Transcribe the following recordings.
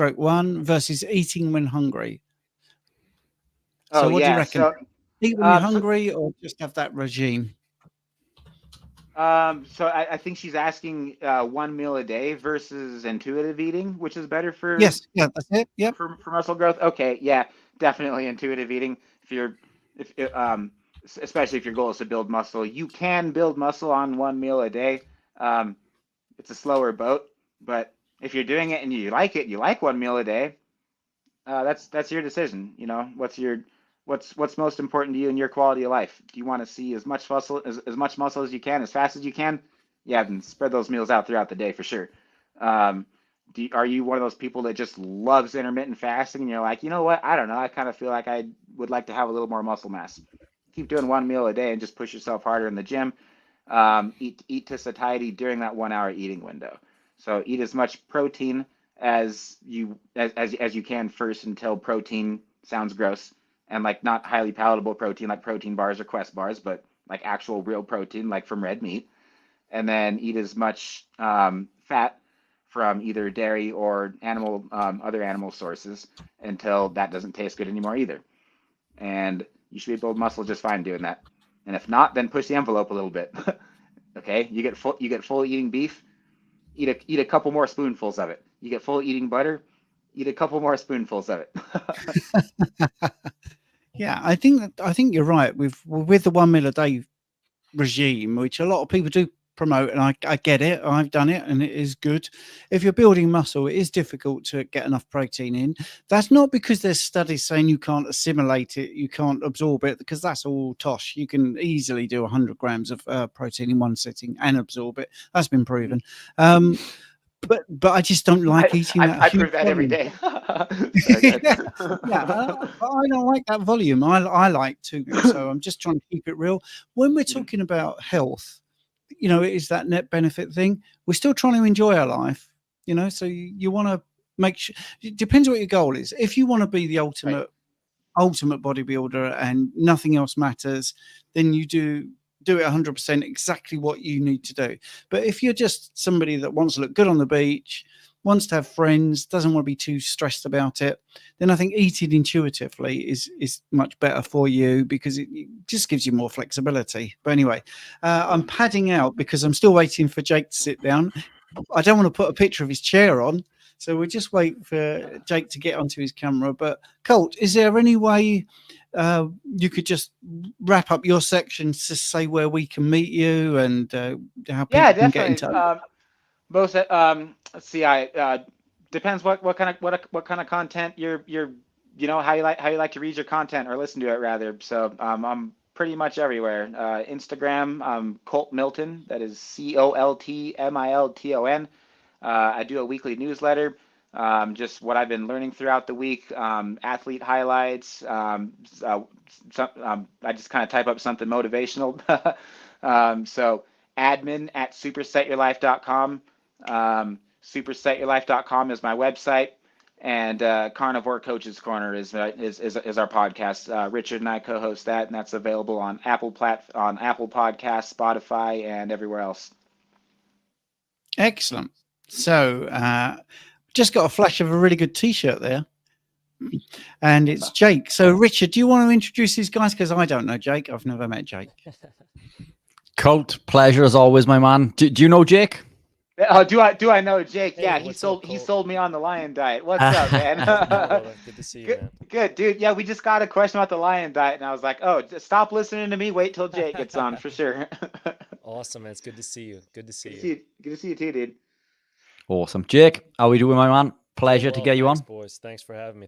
2/1 versus eating when hungry. Oh, So what do you yeah. reckon? So, Eat when you're hungry, or just have that regime? so I think she's asking 1 meal a day versus intuitive eating, which is better for Yes, yeah, that's it. Yep. for muscle growth. Okay, yeah, definitely intuitive eating. If especially if your goal is to build muscle, you can build muscle on 1 meal a day. Um, it's a slower boat, but if you're doing it and you like 1 meal a day, that's your decision. You know, what's most important to you in your quality of life? Do you want to see as much muscle as much muscle as you can, as fast as you can? Yeah, then spread those meals out throughout the day for sure. Um, are you one of those people that just loves intermittent fasting and you're like, you know what? I don't know. I kind of feel like I would like to have a little more muscle mass. Keep doing 1 meal a day and just push yourself harder in the gym. Eat to satiety during that 1 hour eating window. So eat as much protein as you can first until protein sounds gross, and like not highly palatable protein like protein bars or Quest bars, but like actual real protein like from red meat. And then eat as much fat from either dairy or other animal sources until that doesn't taste good anymore either. And you should be able to build muscle just fine doing that. And if not, then push the envelope a little bit. Okay, you get full eating beef, eat a couple more spoonfuls of it. You get full eating butter, eat a couple more spoonfuls of it. Yeah, I think you're right with the 1 meal a day regime, which a lot of people do promote, and I get it. I've done it, and it is good. If you're building muscle, it is difficult to get enough protein in. That's not because there's studies saying you can't assimilate it, you can't absorb it, because that's all tosh. You can easily do 100 grams of protein in one sitting and absorb it. That's been proven. But I just don't like eating that I huge prove that every volume. day. Sorry, go ahead. Yeah, but I don't like that volume. I like too much, so I'm just trying to keep it real. When we're talking about health, it is that net benefit thing. We're still trying to enjoy our life, so you want to make sure. It depends what your goal is. If you want to be the Right. ultimate bodybuilder and nothing else matters, then you do it 100% exactly what you need to do. But if you're just somebody that wants to look good on the beach, wants to have friends, doesn't want to be too stressed about it, then I think eating intuitively is much better for you, because it just gives you more flexibility. But anyway, I'm padding out because I'm still waiting for Jake to sit down. I don't want to put a picture of his chair on, so we'll just wait for Jake to get onto his camera. But Colt, is there any way you could just wrap up your section to say where we can meet you and how Yeah, people can get in definitely. touch? Most let's see. I depends what kind of content you're how you like to read your content or listen to it rather. So I'm pretty much everywhere. Instagram, Colt Milton. That is COLTMILTON. I do a weekly newsletter. Just what I've been learning throughout the week, athlete highlights. I just kind of type up something motivational. So admin@supersetyourlife.com. Supersetyourlife.com is my website, and Carnivore Coaches Corner is our podcast. Richard and I co-host that, and that's available on Apple Podcasts, Spotify, and everywhere else. Excellent. So just got a flash of a really good T-shirt there, and it's Jake. So Richard, do you want to introduce these guys? Because I don't know Jake. I've never met Jake. Colt, pleasure as always, my man. Do you know Jake? Oh, do I know Jake? Hey, Yeah, he sold me on the lion diet. What's up, man? Good to see you, man. Good, dude. Yeah, we just got a question about the lion diet, and I was like, oh, just stop listening to me. Wait till Jake gets on for sure. Awesome, man. It's good to see you. Good to see you. Good to see you too, dude. Awesome. Jake, how are we doing, my man? Pleasure to get you thanks, on. Boys. Thanks for having me.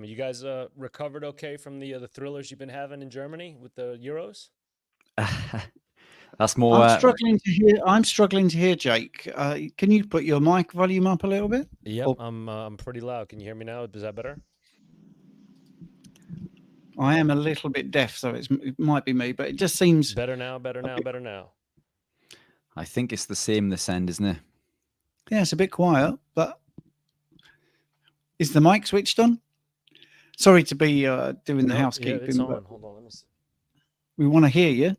You guys recovered okay from the thrillers you've been having in Germany with the Euros? That's more. I'm struggling to hear Jake. Can you put your mic volume up a little bit? Yep, I'm pretty loud. Can you hear me now? Is that better? I am a little bit deaf, so it might be me, but it just seems better now. I think it's the same this end, isn't it? Yeah, it's a bit quiet, but is the mic switched on? Sorry to be doing the housekeeping. Yeah, it's on. Hold on, let me see. We want to hear you.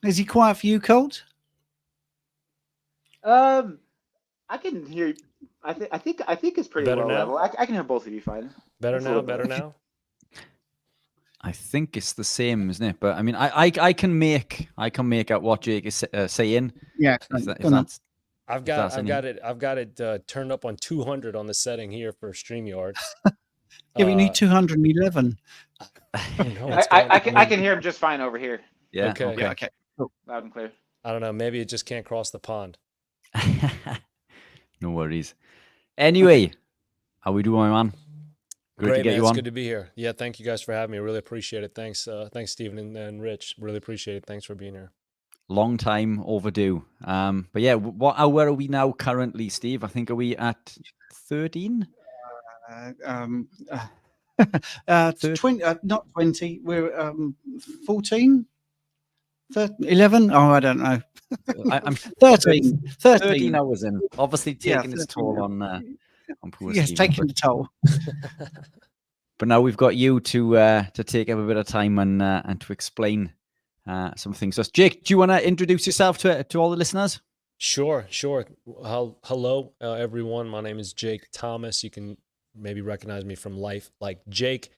Is he quiet for you, Colt? I can hear I think it's pretty Better low now? level. I can hear both of you fine. Better It's a now? little Better bit. now? I think it's the same, isn't it? But I mean, I can make out what Jake is saying. Yeah, If go on. that's I've got it turned up on 200 on the setting here for StreamYard. Yeah, we need 211. I don't know what's going on. I can hear him just fine over here, yeah. Okay. Yeah, okay. Cool. loud and clear. I don't know. Maybe it just can't cross the pond. No worries. Anyway, how we doing, my man? Great to Great, get man. you It's on. good to be here. Yeah, thank you guys for having me. I really appreciate it. Thanks, Stephen and Rich. Really appreciate it. Thanks for being here. Long time overdue. But yeah, where are we now currently, Steve? I think, are we at 13? 20, not 20. We're 14, 11. Oh, I don't know. I'm 13. 13 hours in. Obviously Yeah, taking its 13 toll now. on poor Yes, Stephen. taking the toll. But now we've got you to take up a bit of time and to explain some things. So, Jake, do you want to introduce yourself to all the listeners? Sure. Hello, everyone. My name is Jake Thomas. You can maybe recognize me from Life Like Jake.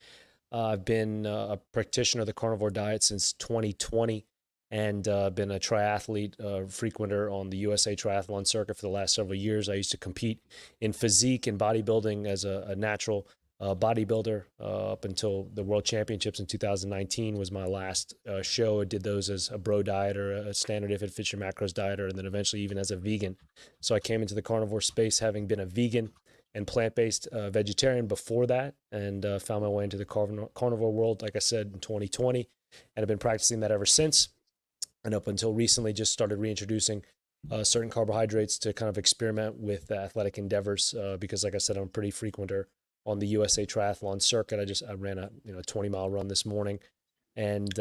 I've been a practitioner of the carnivore diet since 2020 and been a triathlete, frequenter on the USA Triathlon circuit for the last several years. I used to compete in physique and bodybuilding as a natural bodybuilder up until the World Championships in 2019 was my last show. I did those as a bro diet or a standard if it fits your macros dieter, and then eventually even as a vegan. So I came into the carnivore space having been a vegan and plant-based vegetarian before that, and found my way into the carnivore world, like I said, in 2020, and I've been practicing that ever since. And up until recently, just started reintroducing certain carbohydrates to kind of experiment with athletic endeavors because, like I said, I'm a pretty frequenter on the USA Triathlon circuit. I ran a 20-mile run this morning, and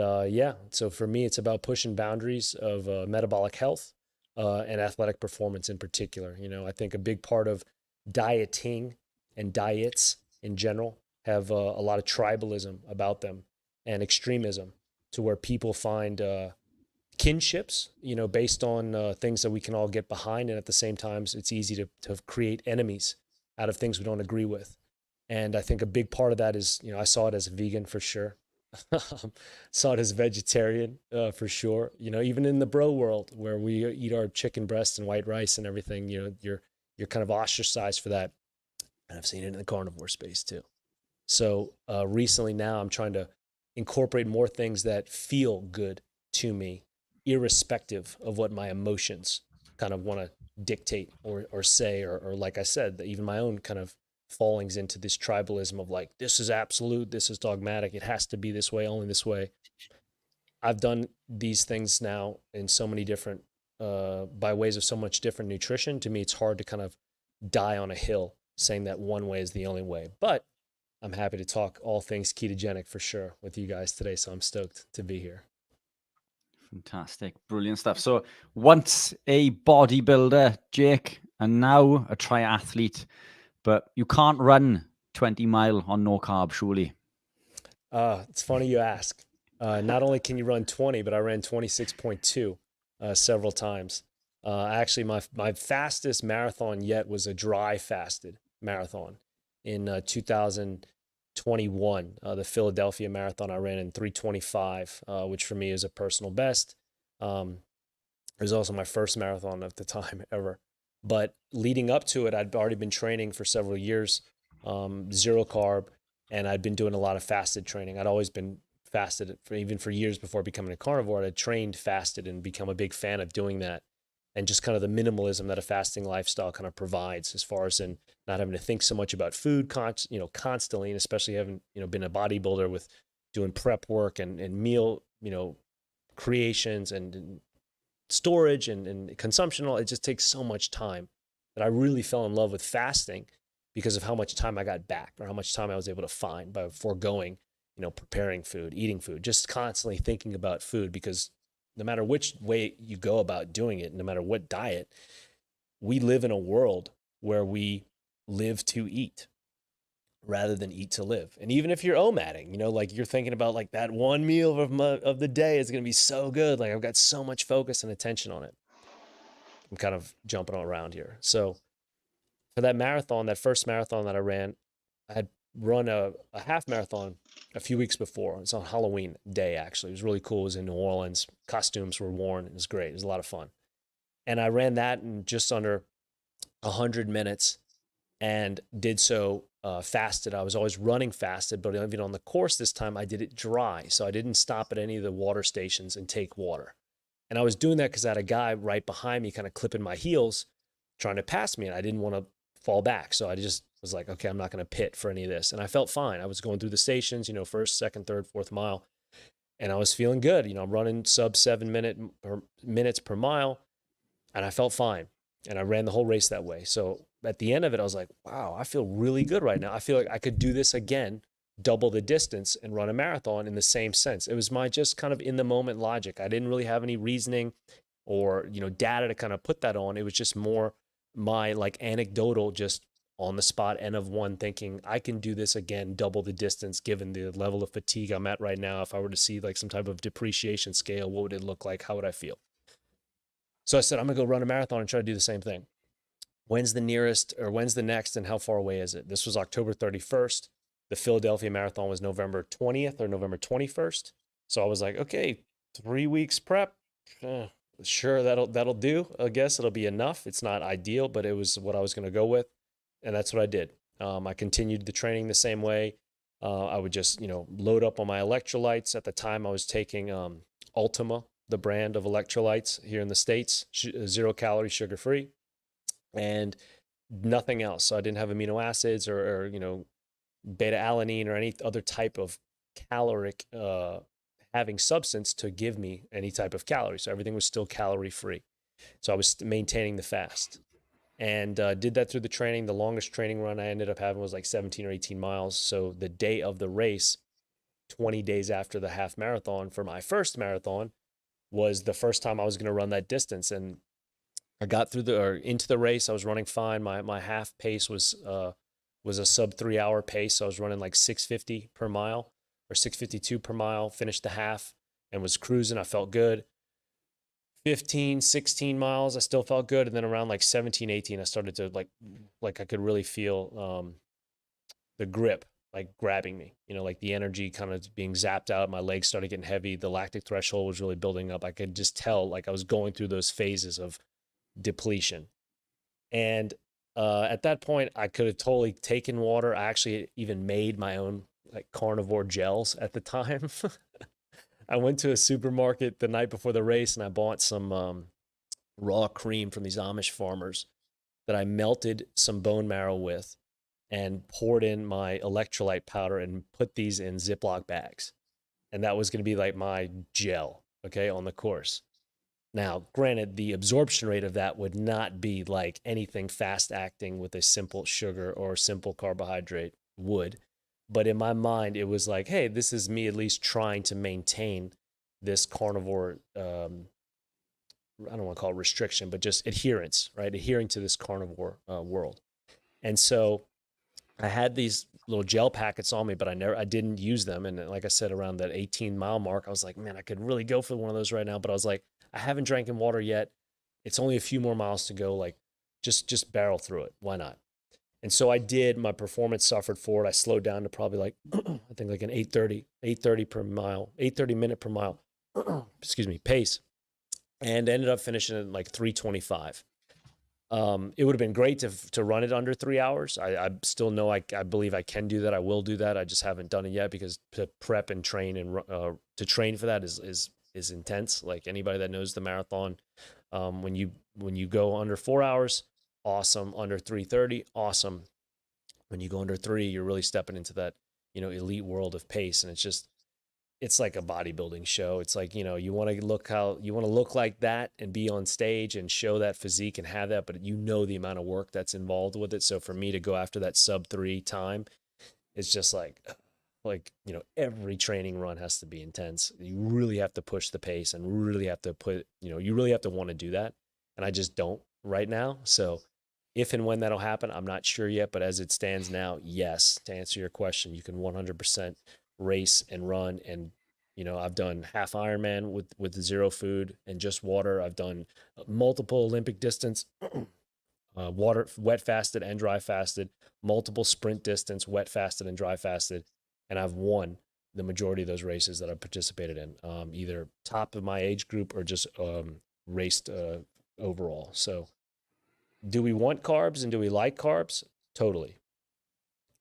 so for me, it's about pushing boundaries of metabolic health and athletic performance in particular. I think a big part of dieting and diets in general have a lot of tribalism about them and extremism, to where people find kinships, based on things that we can all get behind, and at the same time, it's easy to create enemies out of things we don't agree with. And I think a big part of that is, I saw it as a vegan for sure. Saw it as vegetarian for sure. Even in the bro world where we eat our chicken breasts and white rice and everything, you're kind of ostracized for that. And I've seen it in the carnivore space too. So recently now I'm trying to incorporate more things that feel good to me, irrespective of what my emotions kind of want to dictate or say, or like I said, even my own kind of fallings into this tribalism of like, this is absolute, this is dogmatic, it has to be this way, only this way. I've done these things now in so many different, by ways of so much different nutrition. To me, it's hard to kind of die on a hill saying that one way is the only way. But I'm happy to talk all things ketogenic for sure with you guys today. So I'm stoked to be here. Fantastic. Brilliant stuff. So once a bodybuilder, Jake, and now a triathlete, but you can't run 20 mile on no carb, surely. It's funny you ask. Not only can you run 20, but I ran 26.2 several times. Actually, my fastest marathon yet was a dry fasted marathon in 2021. The Philadelphia Marathon I ran in 3:25, which for me is a personal best. It was also my first marathon at the time ever. But leading up to it, I'd already been training for several years, zero carb, and I'd been doing a lot of fasted training. I'd always been fasted even for years before becoming a carnivore. I'd trained fasted and become a big fan of doing that, and just kind of the minimalism that a fasting lifestyle kind of provides, as far as in not having to think so much about food constantly, and especially having been a bodybuilder with doing prep work and meal creations and storage and consumption. It just takes so much time that I really fell in love with fasting because of how much time I got back, or how much time I was able to find by foregoing, preparing food, eating food, just constantly thinking about food. Because no matter which way you go about doing it, no matter what diet, we live in a world where we live to eat rather than eat to live. And even if you're omadding, like you're thinking about like that one meal of the day is going to be so good. Like I've got so much focus and attention on it. I'm kind of jumping all around here. So for that marathon, that first marathon that I ran, I had run a half marathon a few weeks before. It was on Halloween day, actually. It was really cool. It was in New Orleans. Costumes were worn. It was great. It was a lot of fun. And I ran that in just under 100 minutes and did so fasted. I was always running fasted, but even on the course this time, I did it dry. So I didn't stop at any of the water stations and take water. And I was doing that because I had a guy right behind me kind of clipping my heels, trying to pass me, and I didn't want to fall back. So I just was like, okay, I'm not going to pit for any of this. And I felt fine. I was going through the stations, you know, first, second, third, fourth mile, and I was feeling good. You know, I'm running sub 7 minutes per mile, and I felt fine. And I ran the whole race that way. So at the end of it, I was like, wow, I feel really good right now. I feel like I could do this again, double the distance and run a marathon in the same sense. It was my just kind of in the moment logic. I didn't really have any reasoning or, you know, data to kind of put that on. It was just more my like anecdotal, just on the spot N of one thinking I can do this again, double the distance, given the level of fatigue I'm at right now. If I were to see like some type of depreciation scale, what would it look like? How would I feel? So I said, I'm gonna go run a marathon and try to do the same thing. When's the nearest or when's the next and how far away is it? This was October 31st. The Philadelphia Marathon was November 20th or November 21st. So I was like, okay, 3 weeks prep. Sure, that'll do. I guess it'll be enough. It's not ideal, but it was what I was going to go with, and that's what I did. I continued the training the same way. I would just, you know, load up on my electrolytes. At the time, I was taking Ultima, the brand of electrolytes here in the States, 0 calorie, sugar free, and nothing else. So I didn't have amino acids or you know, beta alanine or any other type of caloric having substance to give me any type of calories. So everything was still calorie free. So I was maintaining the fast and did that through the training. The longest training run I ended up having was like 17 or 18 miles. So the day of the race, 20 days after the half marathon for my first marathon, was the first time I was going to run that distance. And I got through into the race. I was running fine. My half pace was a sub 3 hour pace. So I was running like 650 per mile or 652 per mile, finished the half and was cruising. I felt good. 15, 16 miles, I still felt good. And then around like 17, 18, I started to like I could really feel the grip, like grabbing me, you know, like the energy kind of being zapped out. My legs started getting heavy. The lactic threshold was really building up. I could just tell like I was going through those phases of depletion. And at that point, I could have totally taken water. I actually even made my own like carnivore gels at the time. I went to a supermarket the night before the race and I bought some raw cream from these Amish farmers that I melted some bone marrow with and poured in my electrolyte powder and put these in Ziploc bags. And that was going to be like my gel, okay, on the course. Now, granted, the absorption rate of that would not be like anything fast acting with a simple sugar or simple carbohydrate would. But in my mind, it was like, hey, this is me at least trying to maintain this carnivore, I don't want to call it restriction, but just adherence, right? Adhering to this carnivore world. And so I had these little gel packets on me, but I didn't use them. And like I said, around that 18-mile mark, I was like, man, I could really go for one of those right now. But I was like, I haven't drank in water yet. It's only a few more miles to go. Like, just barrel through it. Why not? And so I did. My performance suffered for it. I slowed down to probably like, I think like an 8:30 per mile, 8:30 minute per mile, excuse me, pace, and ended up finishing at like 3:25. It would have been great to run it under 3 hours. I still know I believe I can do that. I will do that. I just haven't done it yet because to prep and train and to train for that is intense. Like anybody that knows the marathon, when you go under 4 hours, awesome. Under 3:30, awesome. When you go under 3, you're really stepping into that, you know, elite world of pace. And it's like a bodybuilding show. It's like, you know, you want to look like that and be on stage and show that physique and have that, but you know the amount of work that's involved with it. So for me to go after that sub 3 time, it's just like, you know, every training run has to be intense. You really have to push the pace and really have to you really have to want to do that. And I just don't right now. So if and when that'll happen, I'm not sure yet, but as it stands now, yes, to answer your question, you can 100% race and run. And, you know, I've done half Ironman with zero food and just water. I've done multiple Olympic distance wet fasted and dry fasted, multiple sprint distance, wet fasted and dry fasted. And I've won the majority of those races that I've participated in, either top of my age group or just raced overall. So do we want carbs and do we like carbs? Totally.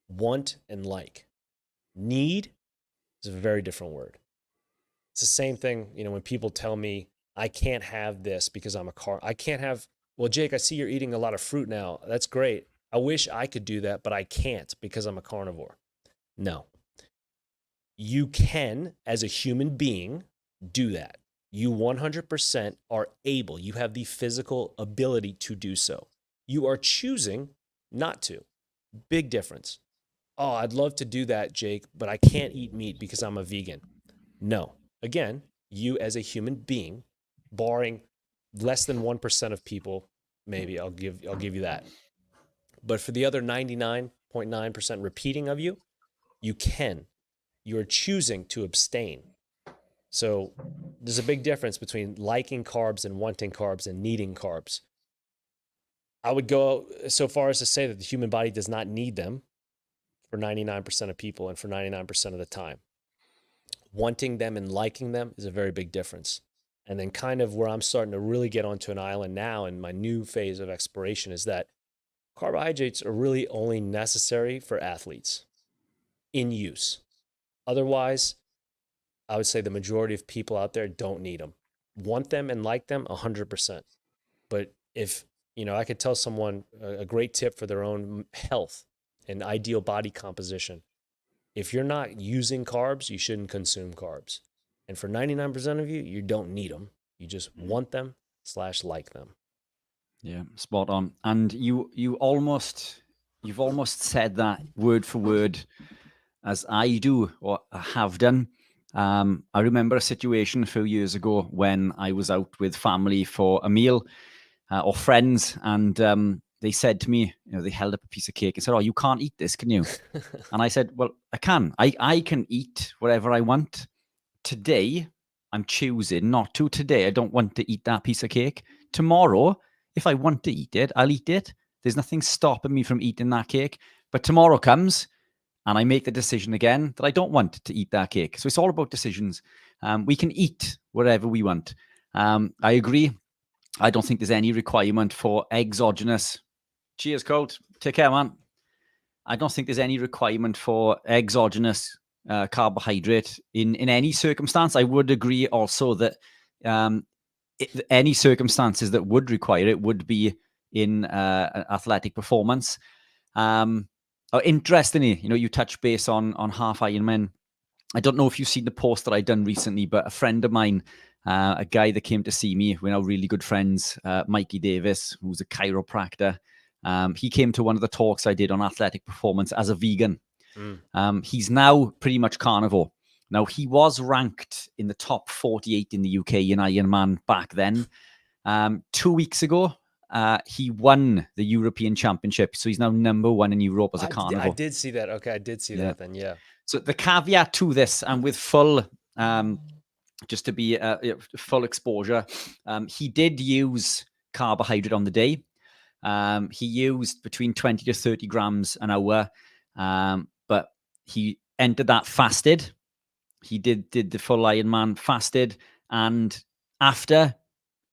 Want and like. Need is a very different word. It's the same thing, when people tell me I can't have this because I'm I can't have, well, Jake, I see you're eating a lot of fruit now. That's great. I wish I could do that, but I can't because I'm a carnivore. No. You can, as a human being, do that. You 100% are able. You have the physical ability to do so. You are choosing not to. Big difference. Oh, I'd love to do that, Jake, but I can't eat meat because I'm a vegan. No. Again, you as a human being, barring less than 1% of people, maybe I'll give you that. But for the other 99.9% repeating of you, you can. You're choosing to abstain. So there's a big difference between liking carbs and wanting carbs and needing carbs. I would go so far as to say that the human body does not need them for 99% of people and for 99% of the time. Wanting them and liking them is a very big difference. And then kind of where I'm starting to really get onto an island now in my new phase of exploration is that carbohydrates are really only necessary for athletes in use. Otherwise, I would say the majority of people out there don't need them. Want them and like them 100%. But if, I could tell someone a great tip for their own health and ideal body composition. If you're not using carbs, you shouldn't consume carbs. And for 99% of you, you don't need them. You just want them / like them. Yeah, spot on. And you've almost said that word for word as I do or have done. I remember a situation a few years ago when I was out with family for a meal or friends, and they said to me, they held up a piece of cake and said, "Oh, you can't eat this, can you?" And I said, "Well, I can. I can eat whatever I want. Today, I'm choosing not to. Today, I don't want to eat that piece of cake. Tomorrow, if I want to eat it, I'll eat it. There's nothing stopping me from eating that cake. But tomorrow comes, and I make the decision again that I don't want to eat that cake." So it's all about decisions. We can eat whatever we want. I agree. I don't think there's any requirement for exogenous. Cheers, Colt. Take care, man. I don't think there's any requirement for exogenous carbohydrate in any circumstance. I would agree also that any circumstances that would require it would be in athletic performance. Interestingly, you touch base on half Ironman. I don't know if you've seen the post that I done recently, but a friend of mine, a guy that came to see me, we're now really good friends, Mikey Davis, who's a chiropractor. He came to one of the talks I did on athletic performance as a vegan. He's now pretty much carnivore. Now, he was ranked in the top 48 in the UK in Ironman back then. 2 weeks ago, he won the European Championship. So he's now number one in Europe as a carnivore. I did see that. Okay, I did see that then, yeah. So the caveat to this, and with full, just to be full exposure, he did use carbohydrate on the day. He used between 20 to 30 grams an hour, but he entered that fasted. He did the full Ironman fasted, and after,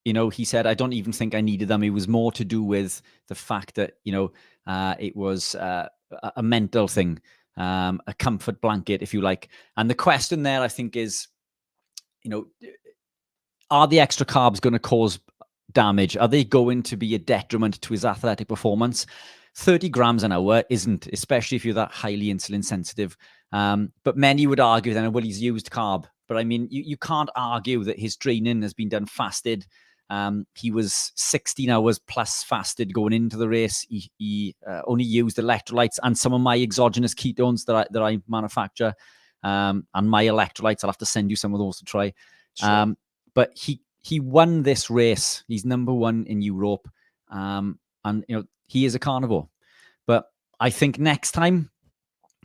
he said, "I don't even think I needed them." It was more to do with the fact that it was a mental thing. A comfort blanket, if you like. And the question there, I think, is, are the extra carbs going to cause damage? Are they going to be a detriment to his athletic performance? 30 grams an hour isn't, especially if you're that highly insulin sensitive. But many would argue then, well, he's used carb. But I mean, you can't argue that his training has been done fasted. He was 16 hours plus fasted going into the race. He only used electrolytes and some of my exogenous ketones that I manufacture, and my electrolytes. I'll have to send you some of those to try. Sure. But he won this race. He's number one in Europe, and he is a carnivore. But I think next time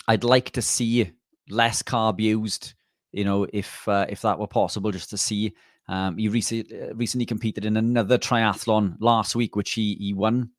I'd like to see less carb used. If that were possible, just to see. He recently competed in another triathlon last week, which he won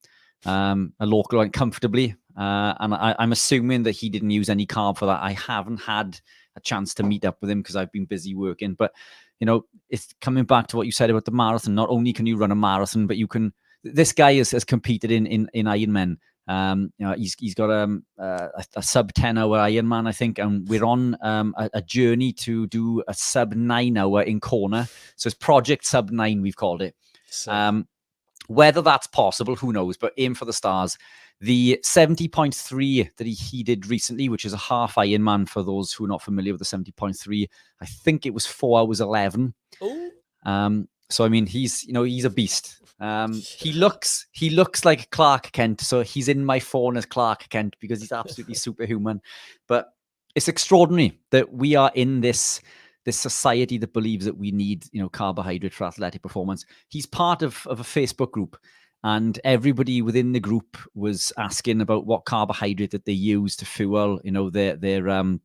a local one comfortably. And I'm assuming that he didn't use any carb for that. I haven't had a chance to meet up with him because I've been busy working. But, you know, it's coming back to what you said about the marathon. Not only can you run a marathon, but you can. This guy has competed in Ironman. You know, he's got a sub 10 hour Ironman, I think, and we're on a journey to do a sub 9 hour in Kona. So it's Project Sub 9, we've called it. Whether that's possible, who knows? But aim for the stars. The 70.3 that he did recently, which is a half Ironman for those who are not familiar with the 70.3, I think it was 4 hours 11. So I mean, he's a beast. He looks like Clark Kent, so he's in my phone as Clark Kent because he's absolutely superhuman. But it's extraordinary that we are in this society that believes that we need, you know, carbohydrate for athletic performance. He's part of a Facebook group, and everybody within the group was asking about what carbohydrate that they use to fuel, you know, their Ironmen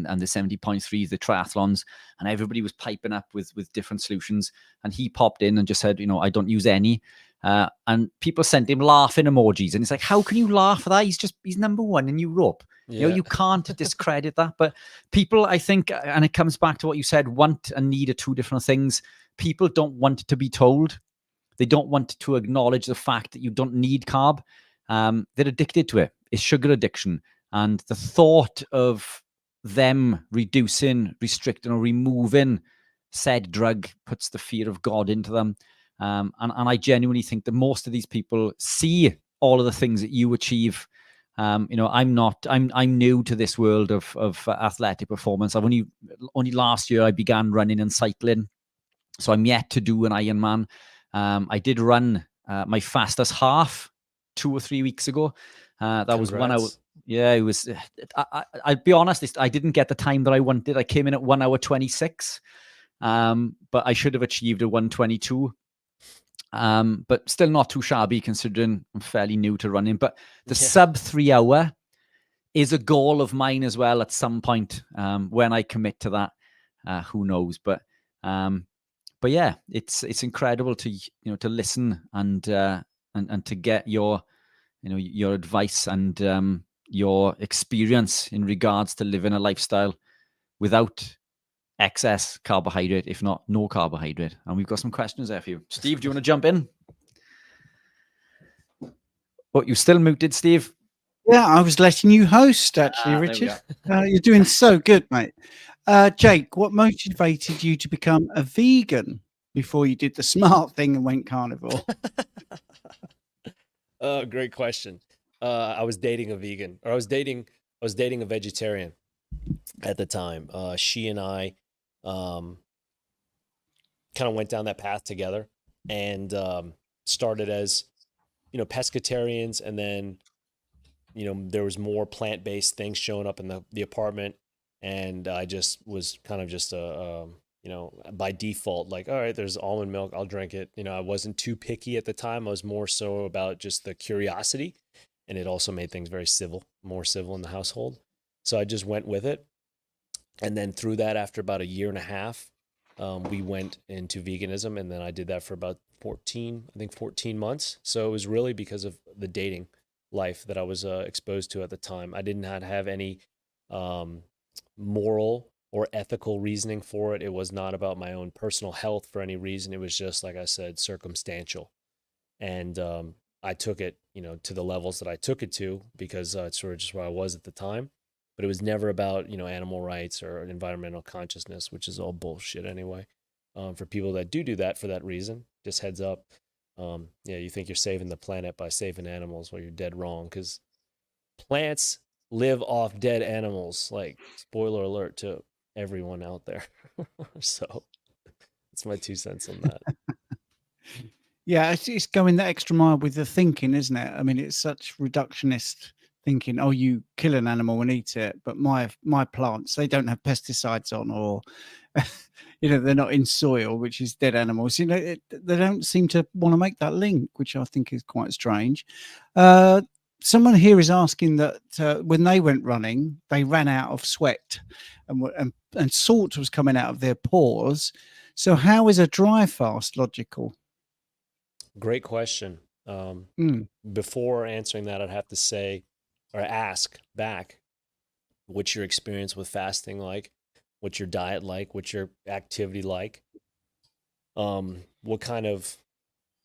and the 70.3s, the triathlons, and everybody was piping up with different solutions. And he popped in and just said, you know, I don't use any. And people sent him laughing emojis, and it's like, how can you laugh at that? He's number one in Europe. You know, you can't discredit that. But people, I think, and it comes back to what you said, want and need are two different things. People don't want to be told. They don't want to acknowledge the fact that you don't need carb. They're addicted to it. It's sugar addiction. And the thought of them reducing, restricting, or removing said drug puts the fear of God into them. And I genuinely think that most of these people see all of the things that you achieve. You know, I'm new to this world of athletic performance. I've only last year I began running and cycling, so I'm yet to do an Ironman. I did run my fastest half 2 or 3 weeks ago. That was 1 hour. Yeah, it was. I'll be honest, I didn't get the time that I wanted. I came in at 1 hour 26, but I should have achieved a 1:22. But still not too shabby considering I'm fairly new to running. But the sub 3 hour is a goal of mine as well at some point. When I commit to that, who knows? But yeah, it's incredible to listen and to get your advice and your experience in regards to living a lifestyle without excess carbohydrate, if not no carbohydrate. And we've got some questions there for you. Steve, do you want to jump in? Oh, you still muted, Steve? Yeah, I was letting you host, actually, Richard. You're doing so good, mate. Jake, what motivated you to become a vegan before you did the smart thing and went carnivore? Great question. I was dating a vegan, or I was dating a vegetarian at the time. She and I kind of went down that path together, and started as, you know, pescatarians, and then, you know, there was more plant-based things showing up in the apartment, and I just was kind of just you know, by default, like, all right, there's almond milk, I'll drink it. You know, I wasn't too picky at the time. I was more so about just the curiosity, and it also made things very more civil in the household. So I just went with it. And then through that, after about 1.5 years, we went into veganism, and then I did that for about 14 months. So it was really because of the dating life that I was exposed to at the time. I did not have any moral or ethical reasoning for it. It was not about my own personal health for any reason. It was just, like I said, circumstantial. And I took it, you know, to the levels that I took it to because it's sort of just where I was at the time. But it was never about, you know, animal rights or environmental consciousness, which is all bullshit anyway. For people that do that for that reason, just heads up. Yeah, you think you're saving the planet by saving animals, well, you're dead wrong, because plants live off dead animals. Like, spoiler alert to everyone out there. So that's my 2 cents on that. Yeah, it's going the extra mile with the thinking, isn't it? I mean, it's such reductionist thinking. Oh, you kill an animal and eat it, but my plants, they don't have pesticides on, or you know, they're not in soil, which is dead animals. You know, they don't seem to want to make that link, which I think is quite strange. Someone here is asking that when they went running, they ran out of sweat, and salt was coming out of their pores. So how is a dry fast logical? Great question. Before answering that, I'd have to say or ask back, what's your experience with fasting like? What's your diet like? What's your activity like? What kind of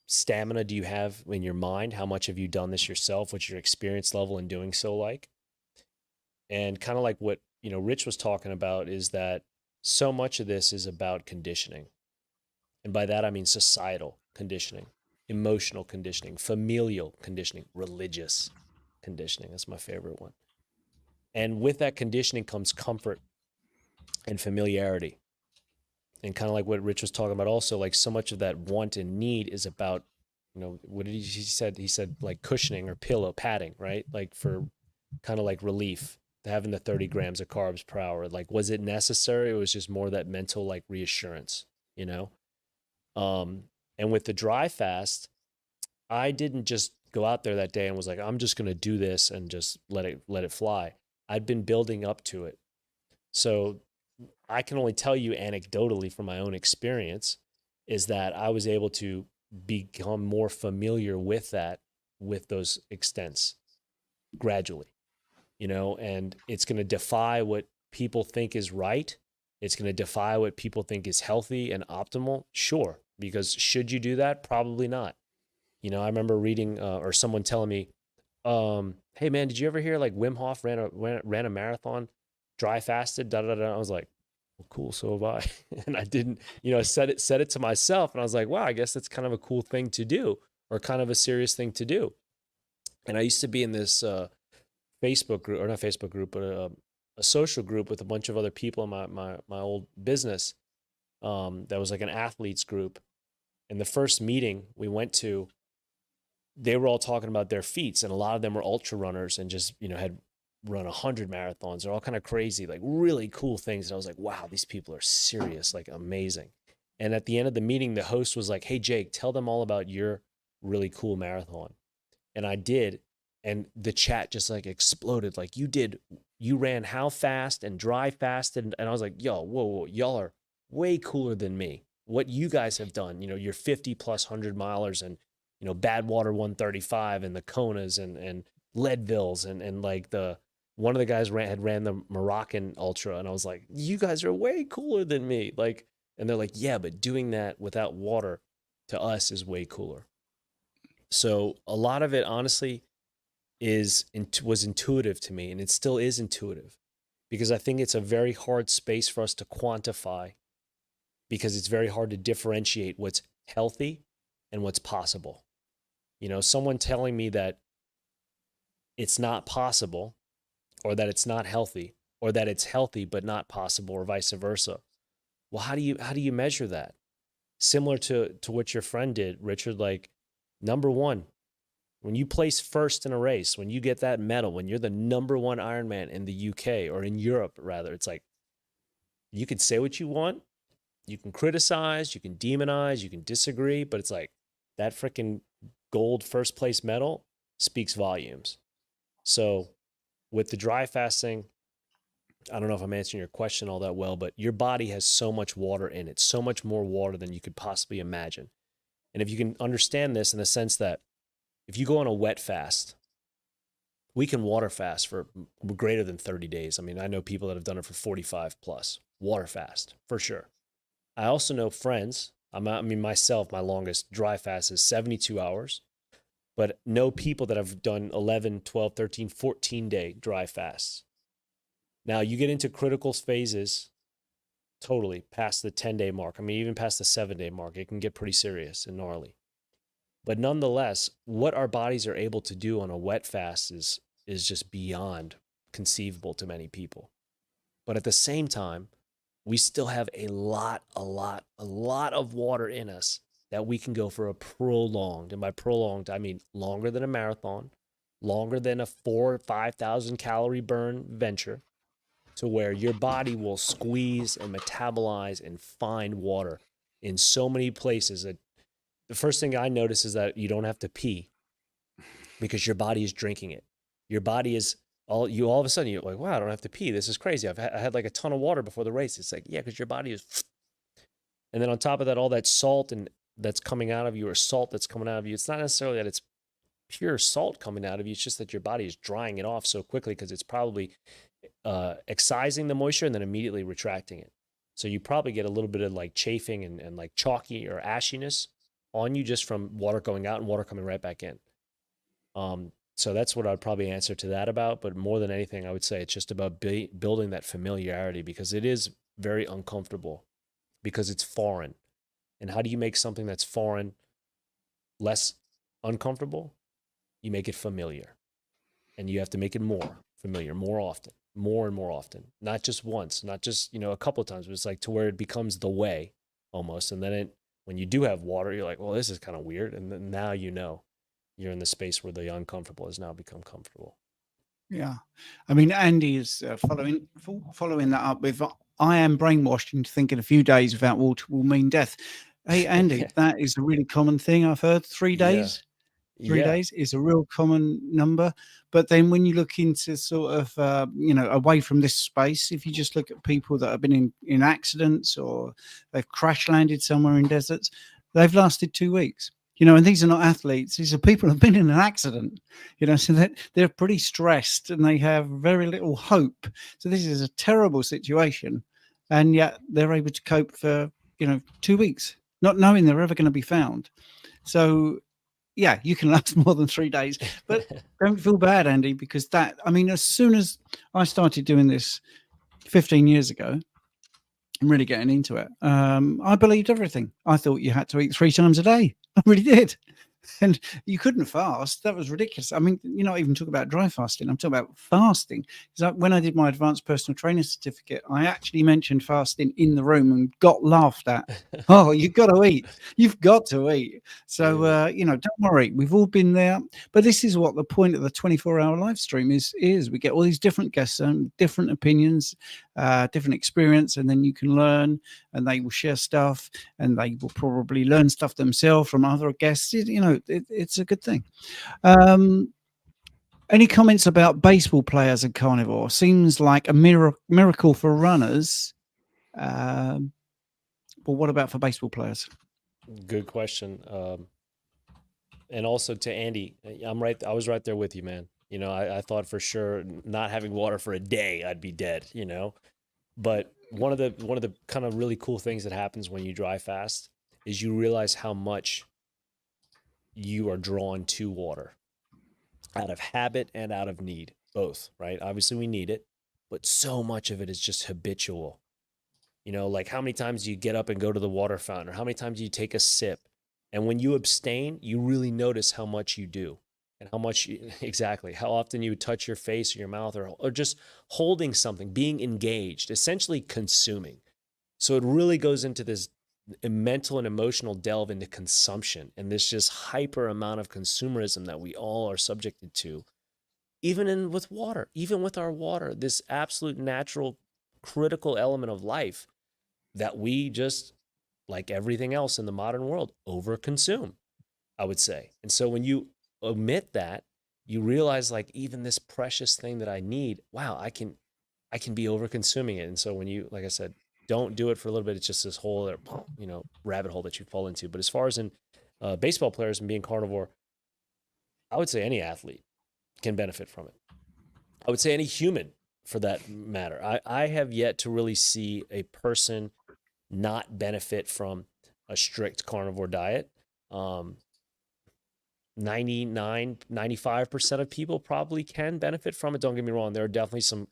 stamina do you have in your mind? How much have you done this yourself? What's your experience level in doing so like? And kind of like what, Rich was talking about, is that so much of this is about conditioning. And by that, I mean societal conditioning, emotional conditioning, familial conditioning, religious conditioning. That's my favorite one. And with that conditioning comes comfort and familiarity. And kind of like what Rich was talking about also, like so much of that want and need is about, what did he said? He said like cushioning or pillow padding, right? Like for kind of like relief, having the 30 grams of carbs per hour. Like, was it necessary? It was just more that mental like reassurance, And with the dry fast, I didn't just go out there that day and was like, I'm just going to do this and just let it fly. I'd been building up to it. So I can only tell you anecdotally from my own experience is that I was able to become more familiar with those extents gradually, and it's going to defy what people think is right. It's going to defy what people think is healthy and optimal. Sure. Because should you do that? Probably not. I remember reading or someone telling me, hey man, did you ever hear like Wim Hof ran a marathon, dry fasted, da da da. I was like, well, cool, so have I. And I didn't, said it to myself, and I was like, wow, I guess that's kind of a cool thing to do, or kind of a serious thing to do. And I used to be in this Facebook group, or not Facebook group, but a social group with a bunch of other people in my old business. That was like an athletes group. And the first meeting we went to, they were all talking about their feats, and a lot of them were ultra runners and just, had run 100 marathons. They're all kind of crazy, like really cool things. And I was like, wow, these people are serious, like amazing. And at the end of the meeting, the host was like, hey, Jake, tell them all about your really cool marathon. And I did. And the chat just like exploded. Like, you ran how fast and dry fasted. And I was like, yo, whoa, y'all are way cooler than me. What you guys have done, you're 50 plus 100 milers and, Badwater 135 and the Konas and Leadvilles and like one of the guys had ran the Moroccan Ultra. And I was like, you guys are way cooler than me. Like, and they're like, yeah, but doing that without water to us is way cooler. So a lot of it, honestly, was intuitive to me, and it still is intuitive, because I think it's a very hard space for us to quantify, because it's very hard to differentiate what's healthy and what's possible. Someone telling me that it's not possible, or that it's not healthy, or that it's healthy but not possible, or vice versa. Well, how do you measure that? Similar to what your friend did, Richard, like, number one, when you place first in a race, when you get that medal, when you're the number one Ironman in the UK, or in Europe rather, it's like, you can say what you want, you can criticize, you can demonize, you can disagree, but it's like that freaking gold first place medal speaks volumes. So with the dry fasting, I don't know if I'm answering your question all that well, but your body has so much water in it, so much more water than you could possibly imagine. And if you can understand this in the sense that if you go on a wet fast, we can water fast for greater than 30 days. I mean, I know people that have done it for 45 plus, water fast for sure. I also know friends, myself, my longest dry fast is 72 hours, but know people that have done 11, 12, 13, 14 day dry fasts. Now you get into critical phases totally past the 10-day mark. I mean, even past the 7-day mark, it can get pretty serious and gnarly. But nonetheless, what our bodies are able to do on a wet fast is just beyond conceivable to many people. But at the same time, we still have a lot of water in us that we can go for a prolonged, and by prolonged, I mean longer than a marathon, longer than a 4,000 or 5,000 calorie burn venture, to where your body will squeeze and metabolize and find water in so many places that the first thing I notice is that you don't have to pee, because your body is drinking it. Your body is all of a sudden you're like, wow, I don't have to pee. This is crazy. I had like a ton of water before the race. It's like, yeah, because your body is. And then on top of that, all that salt and that's coming out of you, or salt that's coming out of you, it's not necessarily that it's pure salt coming out of you. It's just that your body is drying it off so quickly because it's probably excising the moisture and then immediately retracting it. So you probably get a little bit of like chafing and like chalky or ashiness on you just from water going out and water coming right back in. So that's what I'd probably answer to that about. But more than anything, I would say it's just about building that familiarity, because it is very uncomfortable because it's foreign. And how do you make something that's foreign less uncomfortable? You make it familiar, and you have to make it more familiar, more often, more and more often, not just once, not just, a couple of times, but it's like to where it becomes the way almost. And then when you do have water, you're like, well, this is kind of weird. And then now, you're in the space where the uncomfortable has now become comfortable. Yeah. I mean, Andy is following that up with, I am brainwashed into thinking a few days without water will mean death. Hey, Andy, that is a really common thing I've heard. 3 days. 3 days is a real common number. But then when you look into sort of, away from this space, if you just look at people that have been in accidents or they've crash landed somewhere in deserts, they've lasted 2 weeks. And these are not athletes. These are people who've been in an accident, so that they're pretty stressed and they have very little hope. So this is a terrible situation. And yet they're able to cope for, 2 weeks, not knowing they're ever going to be found. So, yeah, you can last more than 3 days, but don't feel bad, Andy, because as soon as I started doing this 15 years ago, I'm really getting into it. I believed everything. I thought you had to eat 3 times a day. I really did. And you couldn't fast. That was ridiculous. I mean, you're not even talking about dry fasting. I'm talking about fasting. Because when I did my advanced personal trainer certificate, I actually mentioned fasting in the room and got laughed at. Oh, you've got to eat. You've got to eat. So, don't worry. We've all been there. But this is what the point of the 24-hour live stream is. We get all these different guests and different opinions, different experience, and then you can learn, and they will share stuff, and they will probably learn stuff themselves from other guests. It's a good thing. Any comments about baseball players and carnivore? Seems like a miracle for runners. But what about for baseball players? Good question. And also to Andy, I was right there with you, man. I thought for sure not having water for a day, I'd be dead, But one of the kind of really cool things that happens when you dry fast is you realize how much you are drawn to water out of habit and out of need, both, right? Obviously we need it, but so much of it is just habitual. Like how many times do you get up and go to the water fountain, or how many times do you take a sip? And when you abstain, you really notice how much you do, and how much exactly, how often you would touch your face or your mouth, or just holding something, being engaged, essentially consuming. So it really goes into this mental and emotional delve into consumption and this just hyper amount of consumerism that we all are subjected to, even with water, even with our water, this absolute natural critical element of life that we just, like everything else in the modern world, overconsume, I would say. And so when you omit that, you realize like even this precious thing that I need, wow, I can be over consuming it. And so when you, like I said, don't do it for a little bit, it's just this whole, rabbit hole that you fall into. But as far as in baseball players and being carnivore, I would say any athlete can benefit from it. I would say any human for that matter. I have yet to really see a person not benefit from a strict carnivore diet. 95% of people probably can benefit from it. Don't get me wrong. There are definitely some